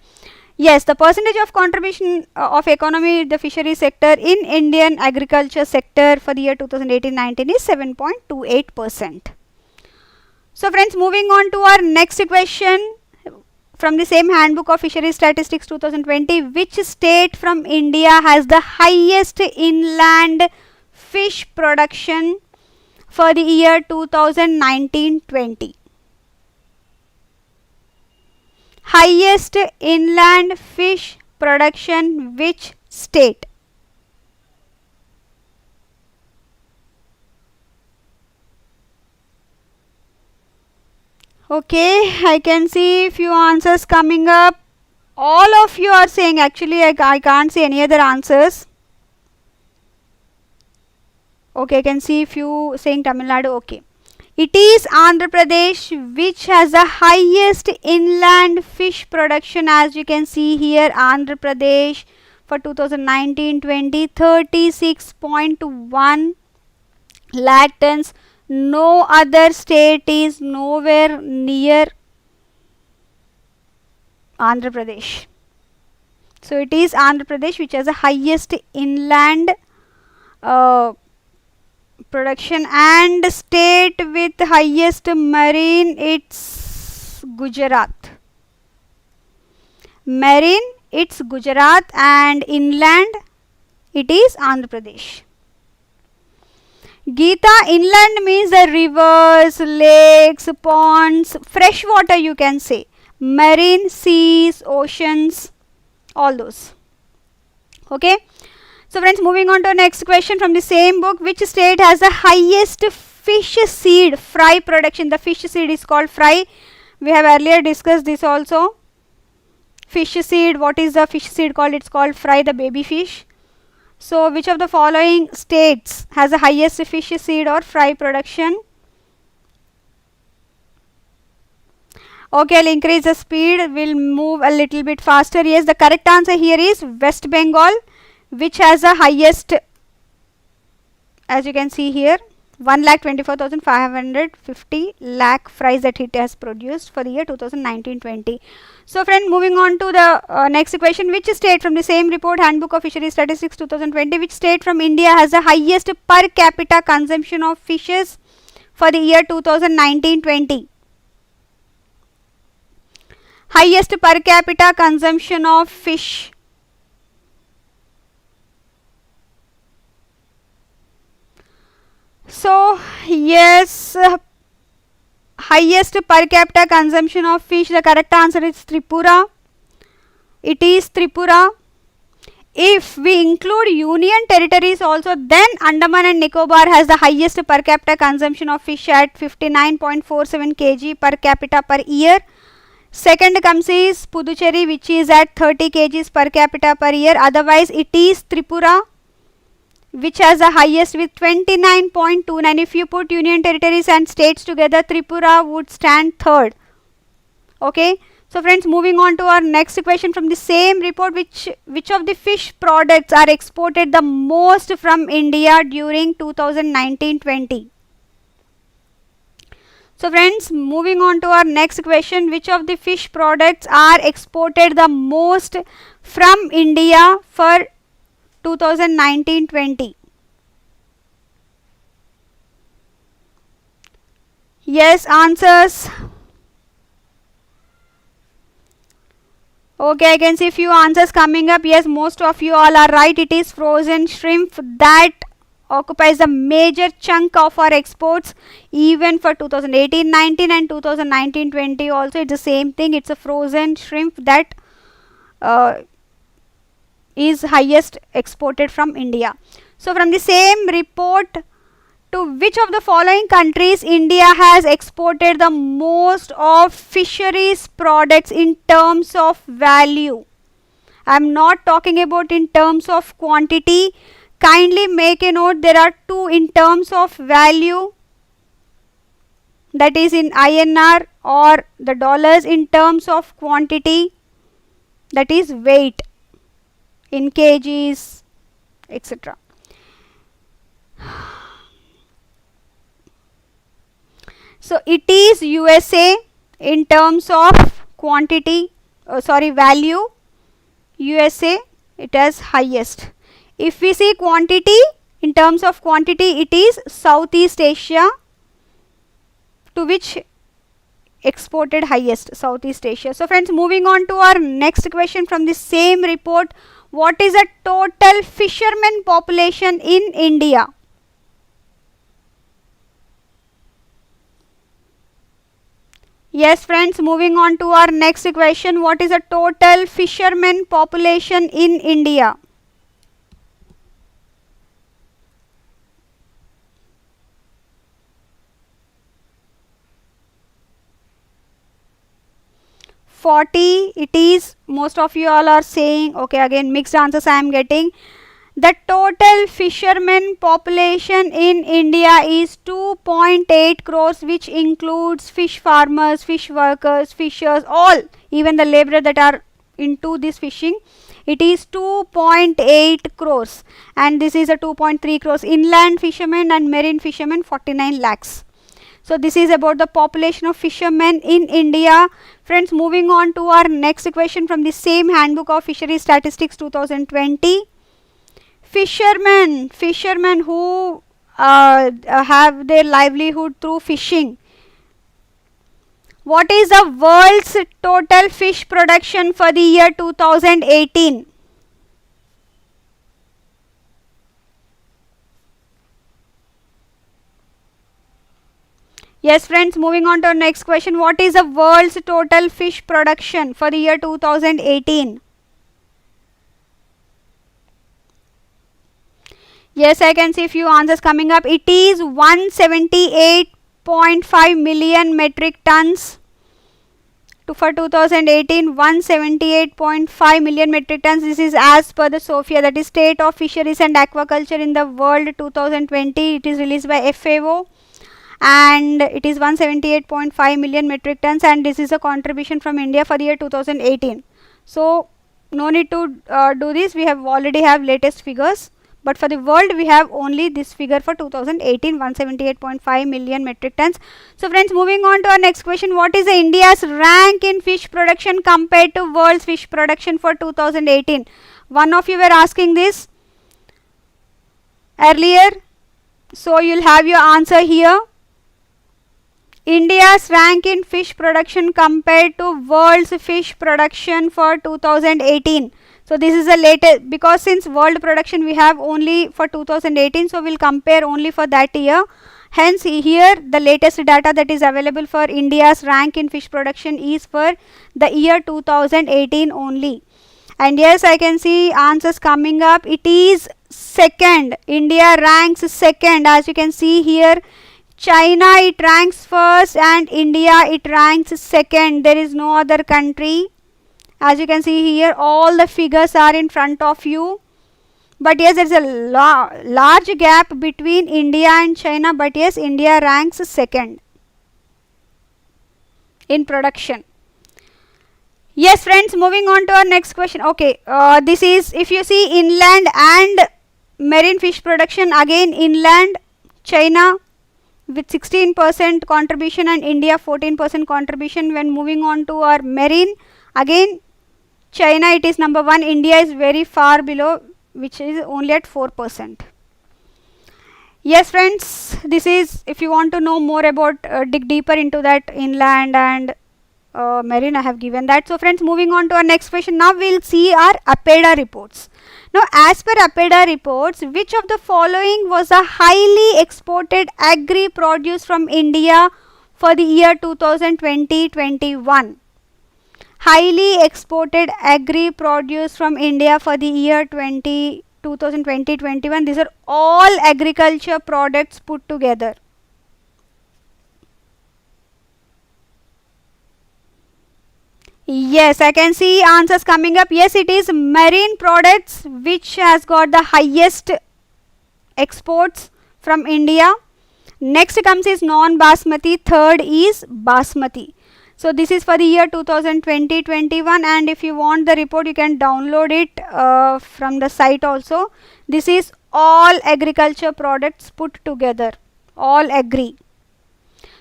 Yes, the percentage of contribution of economy the fishery sector in Indian agriculture sector for the year 2018-19 is 7.28%. So friends, moving on to our next question from the same Handbook of Fisheries Statistics 2020. Which state from India has the highest inland fish production for the year 2019-20? Highest inland fish production, which state? Okay, I can see few answers coming up. All of you are saying, actually I can't see any other answers. Okay, I can see few saying Tamil Nadu. Okay. It is Andhra Pradesh which has the highest inland fish production. As you can see here, Andhra Pradesh for 2019-20, 36.1 lakh tons. No other state is nowhere near Andhra Pradesh. So it is Andhra Pradesh which has the highest inland production, and state with highest marine, it's Gujarat. Marine, it's Gujarat, and inland it is Andhra Pradesh. Geeta, inland means the rivers, lakes, ponds, fresh water you can say. Marine, seas, oceans, all those. Okay. So friends, moving on to next question from the same book. Which state has the highest fish seed fry production? The fish seed is called fry. We have earlier discussed this also. Fish seed, what is the fish seed called? It's called fry, the baby fish. So which of the following states has the highest fish seed or fry production? Okay, I'll increase the speed. We'll move a little bit faster. Yes, the correct answer here is West Bengal, which has the highest, as you can see here, 1,24,550 lakh fries that it has produced for the year 2019-20. So friend, moving on to the next question. Which state from the same report, Handbook of Fisheries Statistics 2020, which state from India has the highest per capita consumption of fishes for the year 2019-20? Highest per capita consumption of fish. So yes, highest per capita consumption of fish? The correct answer is Tripura. It is Tripura. If we include union territories also, then Andaman and Nicobar has the highest per capita consumption of fish at 59.47 kg per capita per year. Second comes is Puducherry, which is at 30 kgs per capita per year. Otherwise, it is Tripura, which has the highest with 29.29. If you put union territories and states together, Tripura would stand third. Okay. So friends, moving on to our next question from the same report, which of the fish products are exported the most from India during 2019-20? So friends, moving on to our next question, which of the fish products are exported the most from India for 2019-20? Yes, answers. Okay, I can see few answers coming up. Yes, most of you all are right. It is frozen shrimp that occupies a major chunk of our exports even for 2018-19 and 2019-20 also. It's the same thing. It's a frozen shrimp that is highest exported from India. So from the same report, to which of the following countries India has exported the most of fisheries products in terms of value? I am not talking about in terms of quantity. Kindly make a note, there are two in terms of value, that is in INR or the dollars. In terms of quantity, that is weight in kgs, etc. So it is USA in terms of quantity, value. USA, it has highest. If we see quantity, in terms of quantity, it is Southeast Asia, to which exported highest, Southeast Asia. So friends, moving on to our next question from the same report, what is the total fisherman population in India? Yes friends, moving on to our next question, what is the total fisherman population in India? It is, most of you all are saying. Okay, again mixed answers I am getting. The total fishermen population in India is 2.8 crores, which includes fish farmers, fish workers, fishers, all, even the laborers that are into this fishing. It is 2.8 crores, and this is a 2.3 crores inland fishermen and marine fishermen, 49 lakhs. So this is about the population of fishermen in India. Friends, moving on to our next question from the same Handbook of Fishery Statistics 2020. Fishermen who have their livelihood through fishing. What is the world's total fish production for the year 2018? Yes friends, moving on to our next question. What is the world's total fish production for the year 2018? Yes, I can see few answers coming up. It is 178.5 million metric tons. For 2018, 178.5 million metric tons. This is as per the SOFIA, that is State of Fisheries and Aquaculture in the World 2020. It is released by FAO. And it is 178.5 million metric tons, and this is a contribution from India for the year 2018. So no need to do this, we have already have latest figures, but for the world we have only this figure for 2018, 178.5 million metric tons. So friends, moving on to our next question, what is the India's rank in fish production compared to world's fish production for 2018? One of you were asking this earlier, so you'll have your answer here. India's rank in fish production compared to world's fish production for 2018. So this is the latest, because since world production we have only for 2018, so we'll compare only for that year. Hence here the latest data that is available for India's rank in fish production is for the year 2018 only. And yes, I can see answers coming up. It is second. India ranks second. As you can see here, China it ranks first and India it ranks second. There is no other country. As you can see here, all the figures are in front of you. But yes, there is a large gap between India and China. But yes, India ranks second in production. Yes friends, moving on to our next question. Okay, this is, if you see inland and marine fish production, again inland China with 16% contribution and India 14% contribution. When moving on to our marine, again China it is number 1, India is very far below, which is only at 4%. Yes friends, this is, if you want to know more about, dig deeper into that inland and marine, I have given that. So friends, moving on to our next question. Now we will see our APEDA reports. Now as per APEDA reports, which of the following was a highly exported agri produce from India for the year 2020-21? Highly exported agri produce from India for the year 2020-21. These are all agriculture products put together. Yes, I can see answers coming up. Yes, it is marine products which has got the highest exports from India. Next comes is non-basmati, third is basmati. So this is for the year 2020-21, and if you want the report you can download it from the site also. This is all agriculture products put together, all agri.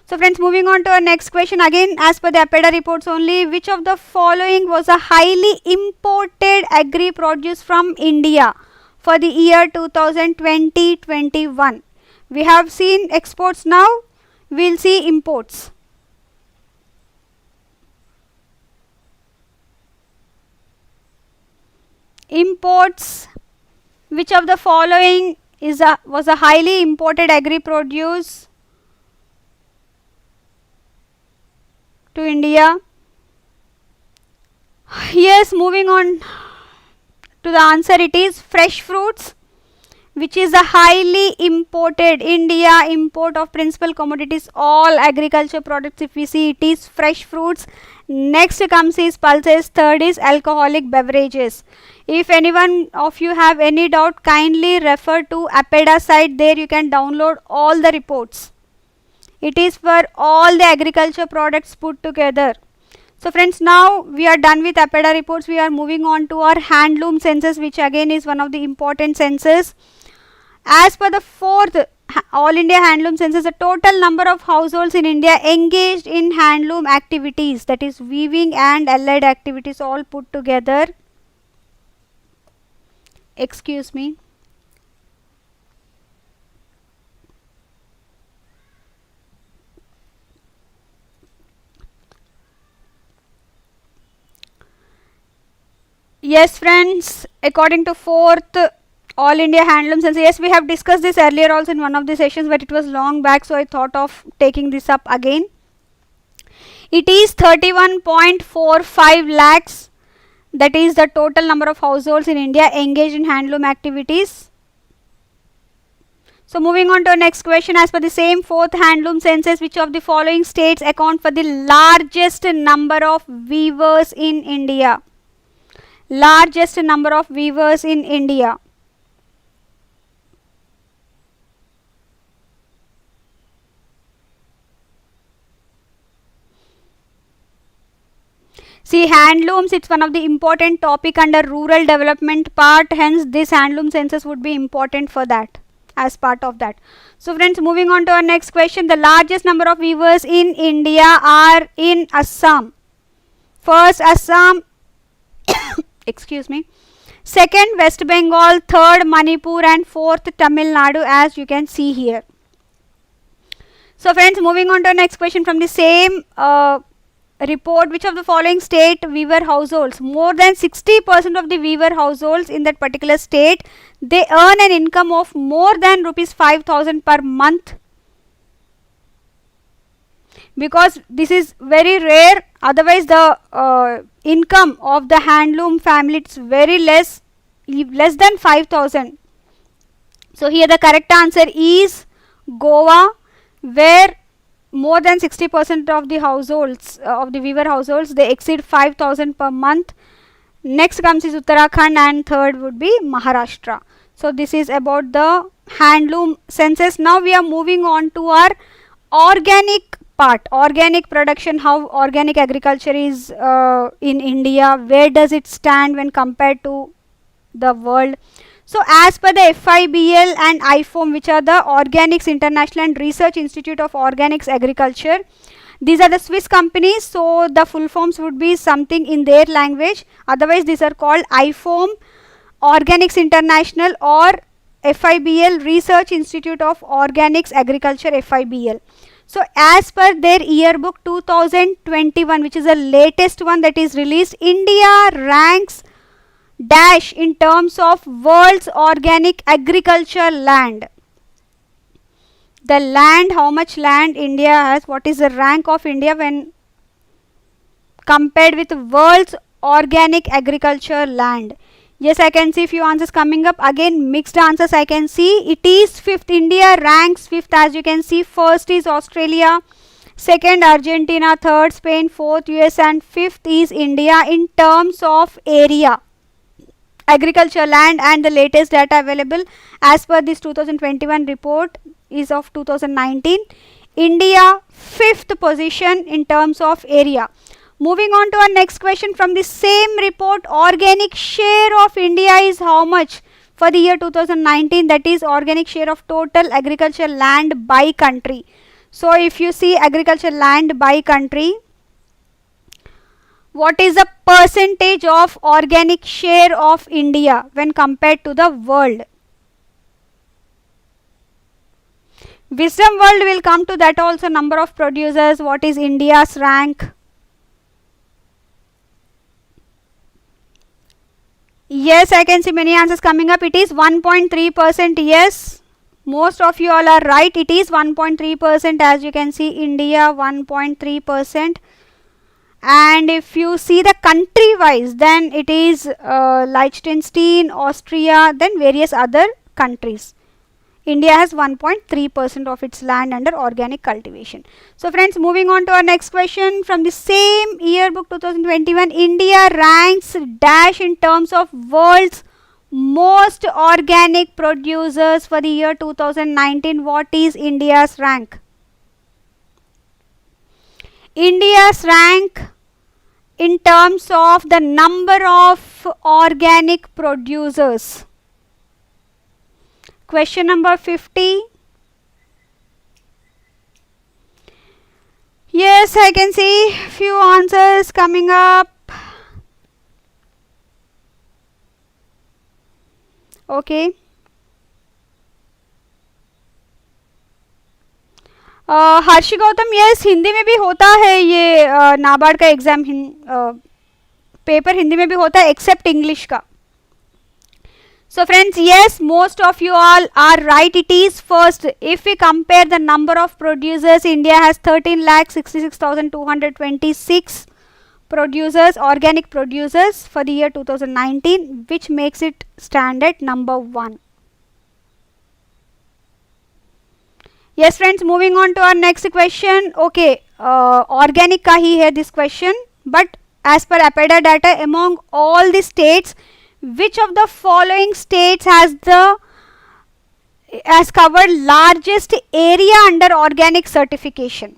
So friends, moving on to our next question, again as per the APEDA reports only, which of the following was a highly imported agri produce from India for the year 2020-21? We have seen exports, now we will see imports. Imports, which of the following was a highly imported agri produce to India? Yes, moving on to the answer, it is fresh fruits, which is a highly imported. India import of principal commodities, all agriculture products, if we see it is fresh fruits. Next comes is pulses, third is alcoholic beverages. If anyone of you have any doubt, kindly refer to APEDA site, there you can download all the reports. It is for all the agriculture products put together. So friends, now we are done with APEDA reports. We are moving on to our handloom census, which again is one of the important census. As per the 4th All India Handloom Census, the total number of households in India engaged in handloom activities, that is weaving and allied activities, all put together. Excuse me. Yes friends, according to 4th All India Handloom Census, yes, we have discussed this earlier also in one of the sessions, but it was long back, so I thought of taking this up again. It is 31.45 lakhs, that is the total number of households in India engaged in handloom activities. So moving on to our next question, as per the same 4th Handloom Census, which of the following states account for the largest number of weavers in India? Largest number of weavers in India. See, handlooms, it's one of the important topic under rural development part, hence this handloom census would be important for that, as part of that. So friends, moving on to our next question, the largest number of weavers in India are in Assam. First Assam, excuse me, second West Bengal, third Manipur, and fourth Tamil Nadu, as you can see here. So friends, moving on to our next question from the same report, which of the following state weaver households, more than 60% of the weaver households in that particular state, they earn an income of more than rupees 5,000 per month? because this is very rare. Otherwise the income of the handloom family is very less than 5,000. So here the correct answer is Goa, where more than 60% of the households, of the weaver households, they exceed 5,000 per month. Next comes is Uttarakhand, and third would be Maharashtra. So this is about the handloom census. Now we are moving on to our organic part, organic production, how organic agriculture is in India, where does it stand when compared to the world. So as per the FIBL and IFOM, which are the Organics International and Research Institute of Organics Agriculture, these are the Swiss companies, so the full forms would be something in their language. Otherwise these are called IFOM, Organics International, or FIBL, Research Institute of Organics Agriculture, FIBL. So as per their yearbook 2021, which is the latest one that is released, India ranks dash in terms of world's organic agriculture land. The land, how much land India has, what is the rank of India when compared with world's organic agriculture land. Yes, I can see few answers coming up. Again, mixed answers I can see. It is 5th. India ranks 5th, as you can see. First is Australia, second Argentina, third Spain, fourth US, and 5th is India in terms of area, agriculture land. And the latest data available as per this 2021 report is of 2019. India 5th position in terms of area. Moving on to our next question from the same report, organic share of India is how much for the year 2019, that is organic share of total agriculture land by country. So if you see agriculture land by country, what is the percentage of organic share of India when compared to the world? Wisdom World will come to that also. Number of producers, what is India's rank? Yes, I can see many answers coming up. It is 1.3%. Yes, most of you all are right. It is 1.3%. As you can see, India 1.3%. And if you see the country wise, then it is Liechtenstein, Austria, then various other countries. India has 1.3% of its land under organic cultivation. So friends, moving on to our next question from the same yearbook 2021, India ranks dash in terms of world's most organic producers for the year 2019. What is India's rank? India's rank in terms of the number of organic producers. Question number 50. Yes, I can see few answers coming up. Okay. Harshi Gautam, yes Hindi में भी होता है ये नाबार्ड का exam, paper Hindi में भी होता है एक्सेप्ट इंग्लिश का. So friends, yes, most of you all are right. It is first. If we compare the number of producers, India has 13,66,226 producers, organic producers for the year 2019, which makes it stand at number 1. Yes friends, moving on to our next question. Okay, organic का ही है this question, but as per APEDA data, among all the states, which of the following states has covered largest area under organic certification?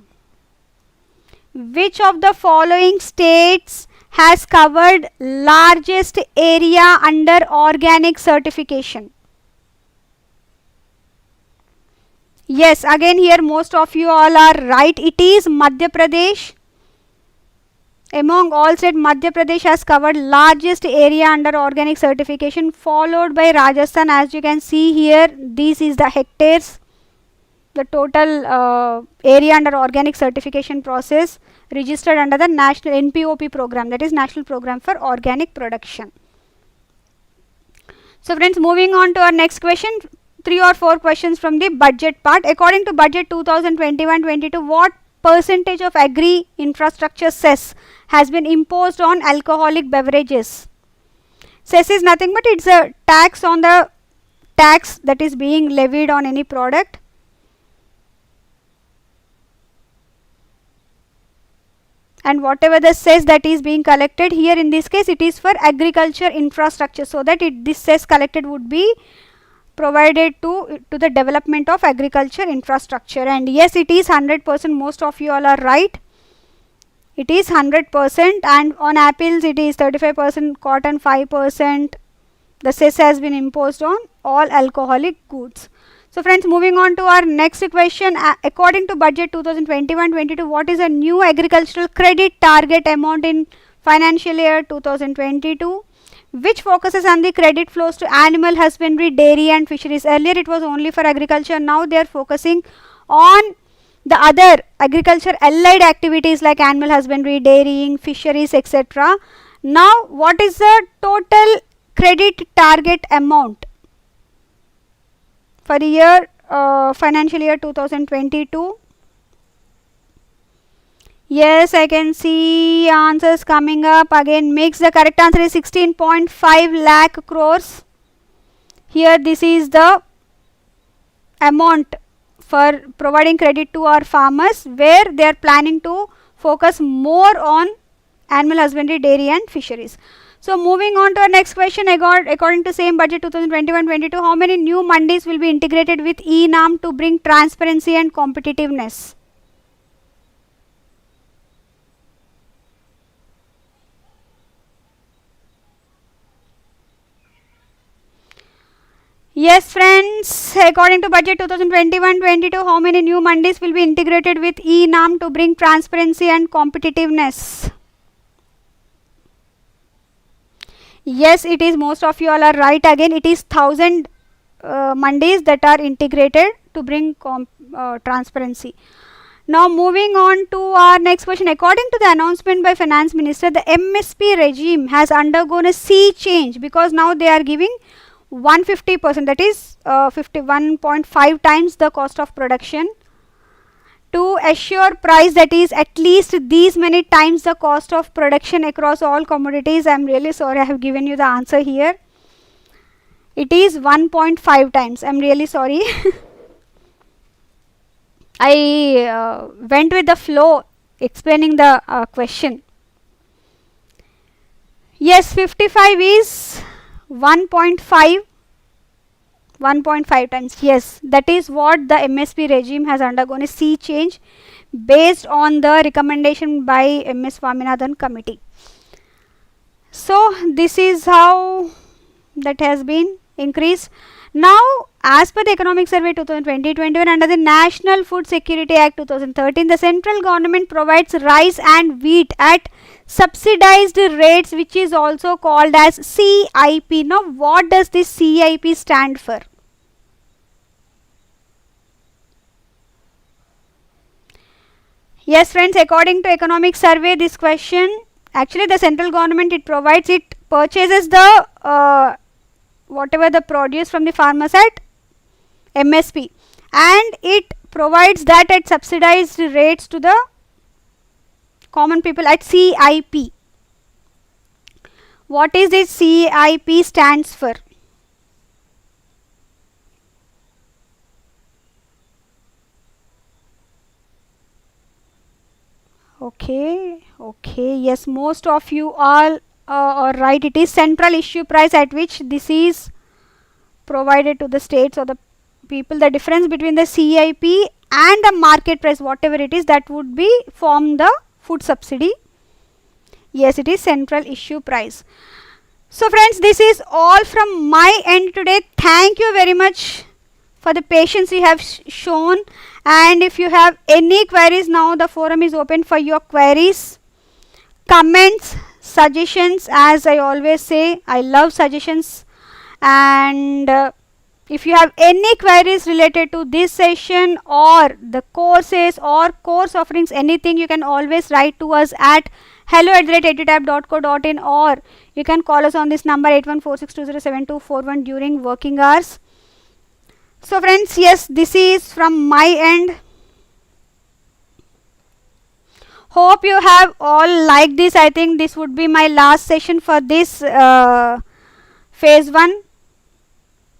Which of the following states has covered largest area under organic certification? Yes, again here most of you all are right. It is Madhya Pradesh. Among all states, Madhya Pradesh has covered largest area under organic certification, followed by Rajasthan. As you can see here, this is the hectares, the total area under organic certification process registered under the national NPOP program, that is National Program for Organic Production. So friends, moving on to our next question, 3 or 4 questions from the budget part. According to budget 2021-22, what percentage of agri infrastructure cess has been imposed on alcoholic beverages? Cess is nothing but it's a tax on the tax that is being levied on any product. And whatever the cess that is being collected here, in this case it is for agriculture infrastructure, so that this cess collected would be provided to the development of agriculture infrastructure. And yes, it is 100%. Most of you all are right. It is 100%, and on apples it is 35%, cotton 5%. The cess has been imposed on all alcoholic goods. So friends, moving on to our next question. According to budget 2021-22, what is a new agricultural credit target amount in financial year 2022, which focuses on the credit flows to animal husbandry, dairy and fisheries? Earlier it was only for agriculture, now they are focusing on the other agriculture allied activities like animal husbandry, dairying, fisheries, etc. Now what is the total credit target amount for the year financial year 2022? Yes, I can see answers coming up. Again, mix. The correct answer is 16.5 lakh crores. Here this is the amount for providing credit to our farmers, where they are planning to focus more on animal husbandry, dairy and fisheries. So moving on to our next question. According to same budget 2021-22, how many new mandis will be integrated with e-NAM to bring transparency and competitiveness? Yes friends, according to budget 2021-22, how many new mandis will be integrated with e-NAM to bring transparency and competitiveness? Yes, it is. Most of you all are right. Again, it is 1000 mandis that are integrated to bring transparency. Now moving on to our next question. According to the announcement by Finance Minister, the MSP regime has undergone a sea change, because now they are giving 150%, that is 51.5 times the cost of production, to assure price that is at least these many times the cost of production across all commodities. I am really sorry, I have given you the answer here. It is 1.5 times. I am really sorry. I went with the flow explaining the question. Yes, 55 is 1.5 times. Yes, that is what the MSP regime has undergone, a sea change based on the recommendation by MS Swaminathan committee. So this is how that has been increased. Now, as per the Economic Survey 2020-21, under the National Food Security Act 2013, the central government provides rice and wheat at subsidized rates, which is also called as CIP. Now, what does this CIP stand for? Yes friends, according to Economic Survey, this question, actually the central government, it purchases the whatever the produce from the farmers at MSP, and it provides that at subsidized rates to the common people at CIP. What is this CIP stands for? Okay, yes, most of you all are right. It is central issue price at which this is provided to the states or the people. The difference between the CIP and the market price, whatever it is, that would be form the food subsidy. Yes, it is central issue price. So friends, this is all from my end today. Thank you very much for the patience you have shown, and if you have any queries, now the forum is open for your queries, comments, suggestions. As I always say, I love suggestions, and if you have any queries related to this session or the courses or course offerings, anything, you can always write to us at hello@edutap.co.in, or you can call us on this number 8146207241 during working hours. So friends, yes, this is from my end. Hope you have all liked this. I think this would be my last session for this phase 1.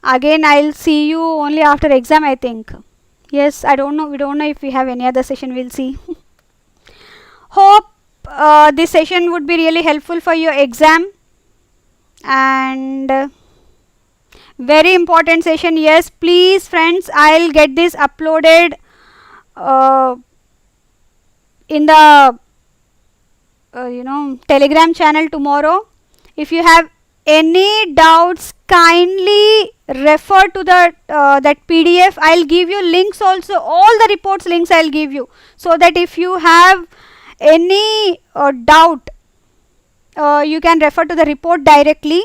Again, I'll see you only after exam, I think. Yes, I don't know. We don't know if we have any other session. We'll see. Hope this session would be really helpful for your exam. And very important session. Yes, please, friends. I'll get this uploaded in the Telegram channel tomorrow. If you have any doubts, kindly refer to the that PDF. I'll give you links also. All the reports links I'll give you, so that if you have any doubt, you can refer to the report directly.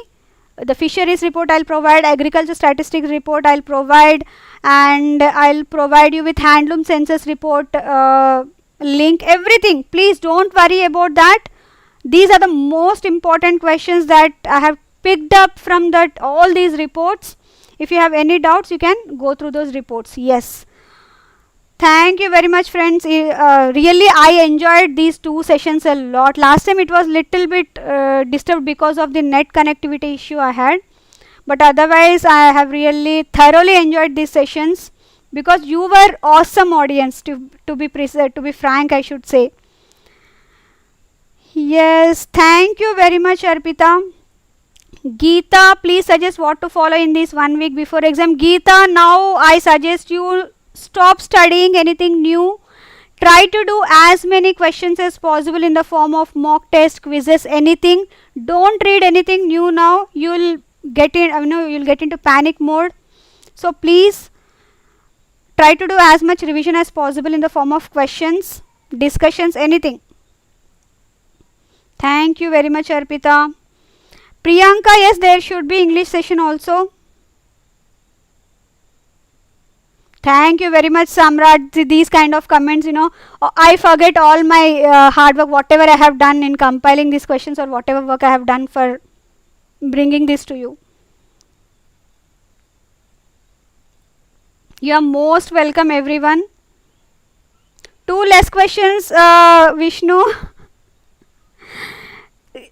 The fisheries report I'll provide, agriculture statistics report I'll provide, and I'll provide you with handloom census report link, everything. Please don't worry about that. These are the most important questions that I have picked up from that all these reports. If you have any doubts, you can go through those reports. Yes. Thank you very much, friends. Really, I enjoyed these 2 sessions a lot. Last time it was little bit disturbed because of the net connectivity issue I had. But otherwise, I have really thoroughly enjoyed these sessions, because you were awesome audience, to be frank, I should say. Yes, thank you very much, Arpita. Geeta, please suggest what to follow in this 1 week before exam. Geeta, now I suggest you stop studying anything new. Try to do as many questions as possible in the form of mock test, quizzes, anything. Don't read anything new now. You'll get into panic mode. So please try to do as much revision as possible in the form of questions, discussions, anything. Thank you very much, Arpita. Priyanka, yes, there should be English session also. Thank you very much, Samrat. These kind of comments, I forget all my hard work, whatever I have done in compiling these questions, or whatever work I have done for bringing this to you. You are most welcome, everyone. 2 less questions, Vishnu.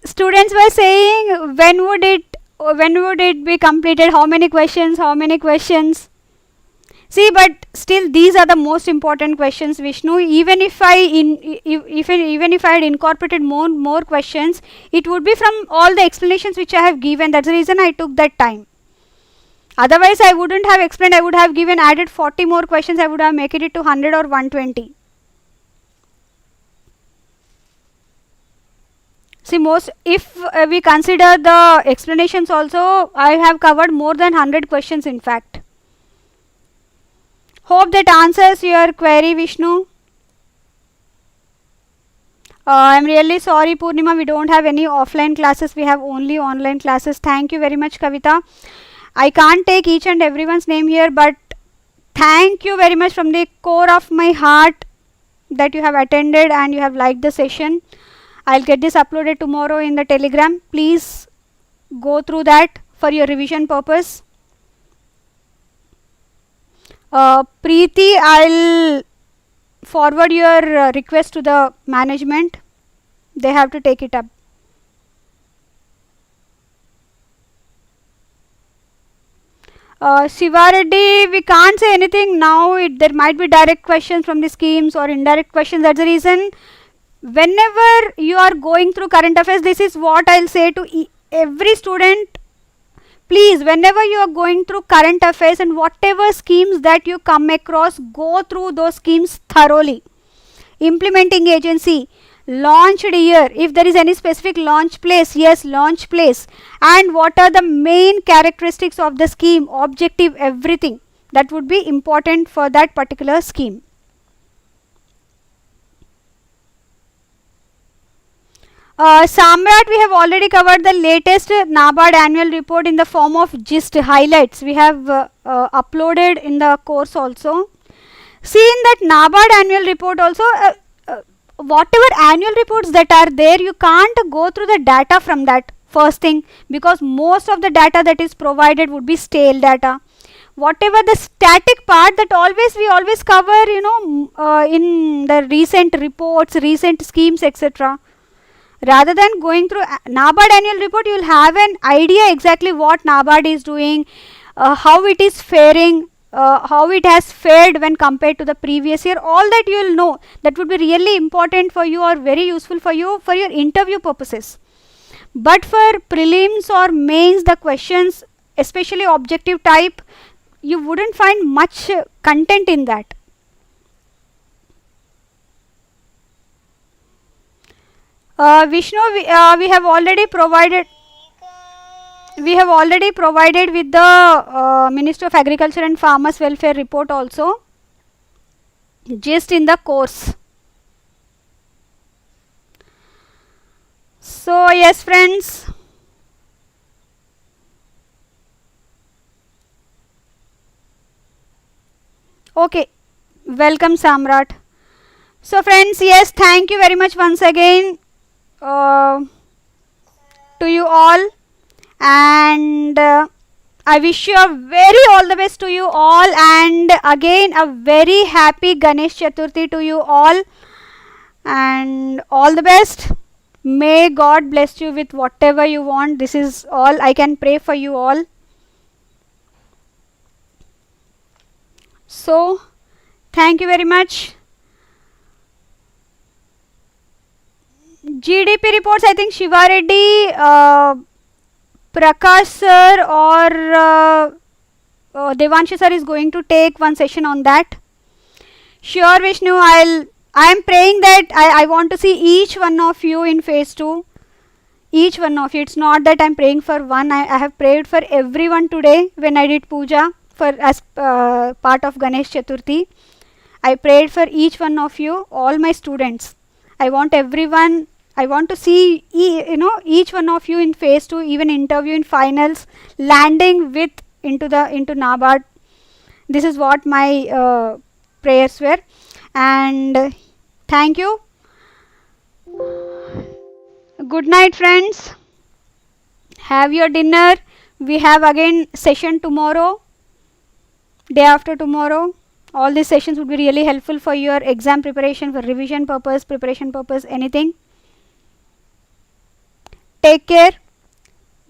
Students were saying, when would it be completed? How many questions? See, but still these are the most important questions, Vishnu. Even if I had incorporated more questions, it would be from all the explanations which I have given. That's the reason I took that time. Otherwise, I wouldn't have explained. I would have added 40 more questions. I would have made it to 100 or 120. See, if we consider the explanations also, I have covered more than 100 questions in fact. Hope that answers your query, Vishnu. I'm really sorry, Purnima, we don't have any offline classes. We have only online classes. Thank you very much, Kavita. I can't take each and everyone's name here, but thank you very much from the core of my heart that you have attended and you have liked the session. I'll get this uploaded tomorrow in the Telegram. Please go through that for your revision purpose. Preeti, I'll forward your request to the management. They have to take it up. Shivareddy, we can't say anything now. There might be direct questions from the schemes or indirect questions. That's the reason whenever you are going through current affairs, this is what I'll say to every student. Please, whenever you are going through current affairs and whatever schemes that you come across, go through those schemes thoroughly. Implementing agency, launched year, if there is any specific launch place, yes, launch place, and what are the main characteristics of the scheme, objective, everything that would be important for that particular scheme. Samrat, we have already covered the latest NABARD annual report in the form of gist highlights. We have uploaded in the course also. See, in that NABARD annual report also, whatever annual reports that are there, you can't go through the data from that, first thing, because most of the data that is provided would be stale data. whatever the static part, that always we always cover, you know, in the recent reports, recent schemes, etc. Rather than going through NABARD annual report, you will have an idea exactly what NABARD is doing, how it is faring, how it has fared when compared to the previous year. All that you will know. That would be really important for you or very useful for you for your interview purposes. But for prelims or mains, the questions, especially objective type, you wouldn't find much content in that. Vishnu, we have already provided. We have already provided with the Ministry of Agriculture and Farmers Welfare report also, just in the course. So yes, friends. Okay, welcome Samrat. So friends, yes, thank you very much once again to you all, and I wish you a very all the best to you all, and again a very happy Ganesh Chaturthi to you all, and all the best. May God bless you with whatever you want. This is all I can pray for you all. So thank you very much. GDP reports, I think Shiva Reddy, Prakash sir or Devanshu sir is going to take one session on that. Sure, Vishnu, I am praying that I want to see each one of you in phase 2. Each one of you. It's not that I am praying for one. I have prayed for everyone today when I did puja for as part of Ganesh Chaturthi. I prayed for each one of you, all my students. I want everyone. I want to see each one of you in phase 2, even interview in finals, landing with into NABARD. This is what my prayers were, and thank you. Good night, friends. Have your dinner. We have again session tomorrow, day after tomorrow. All these sessions would be really helpful for your exam preparation, for revision purpose, preparation purpose, anything. Take care.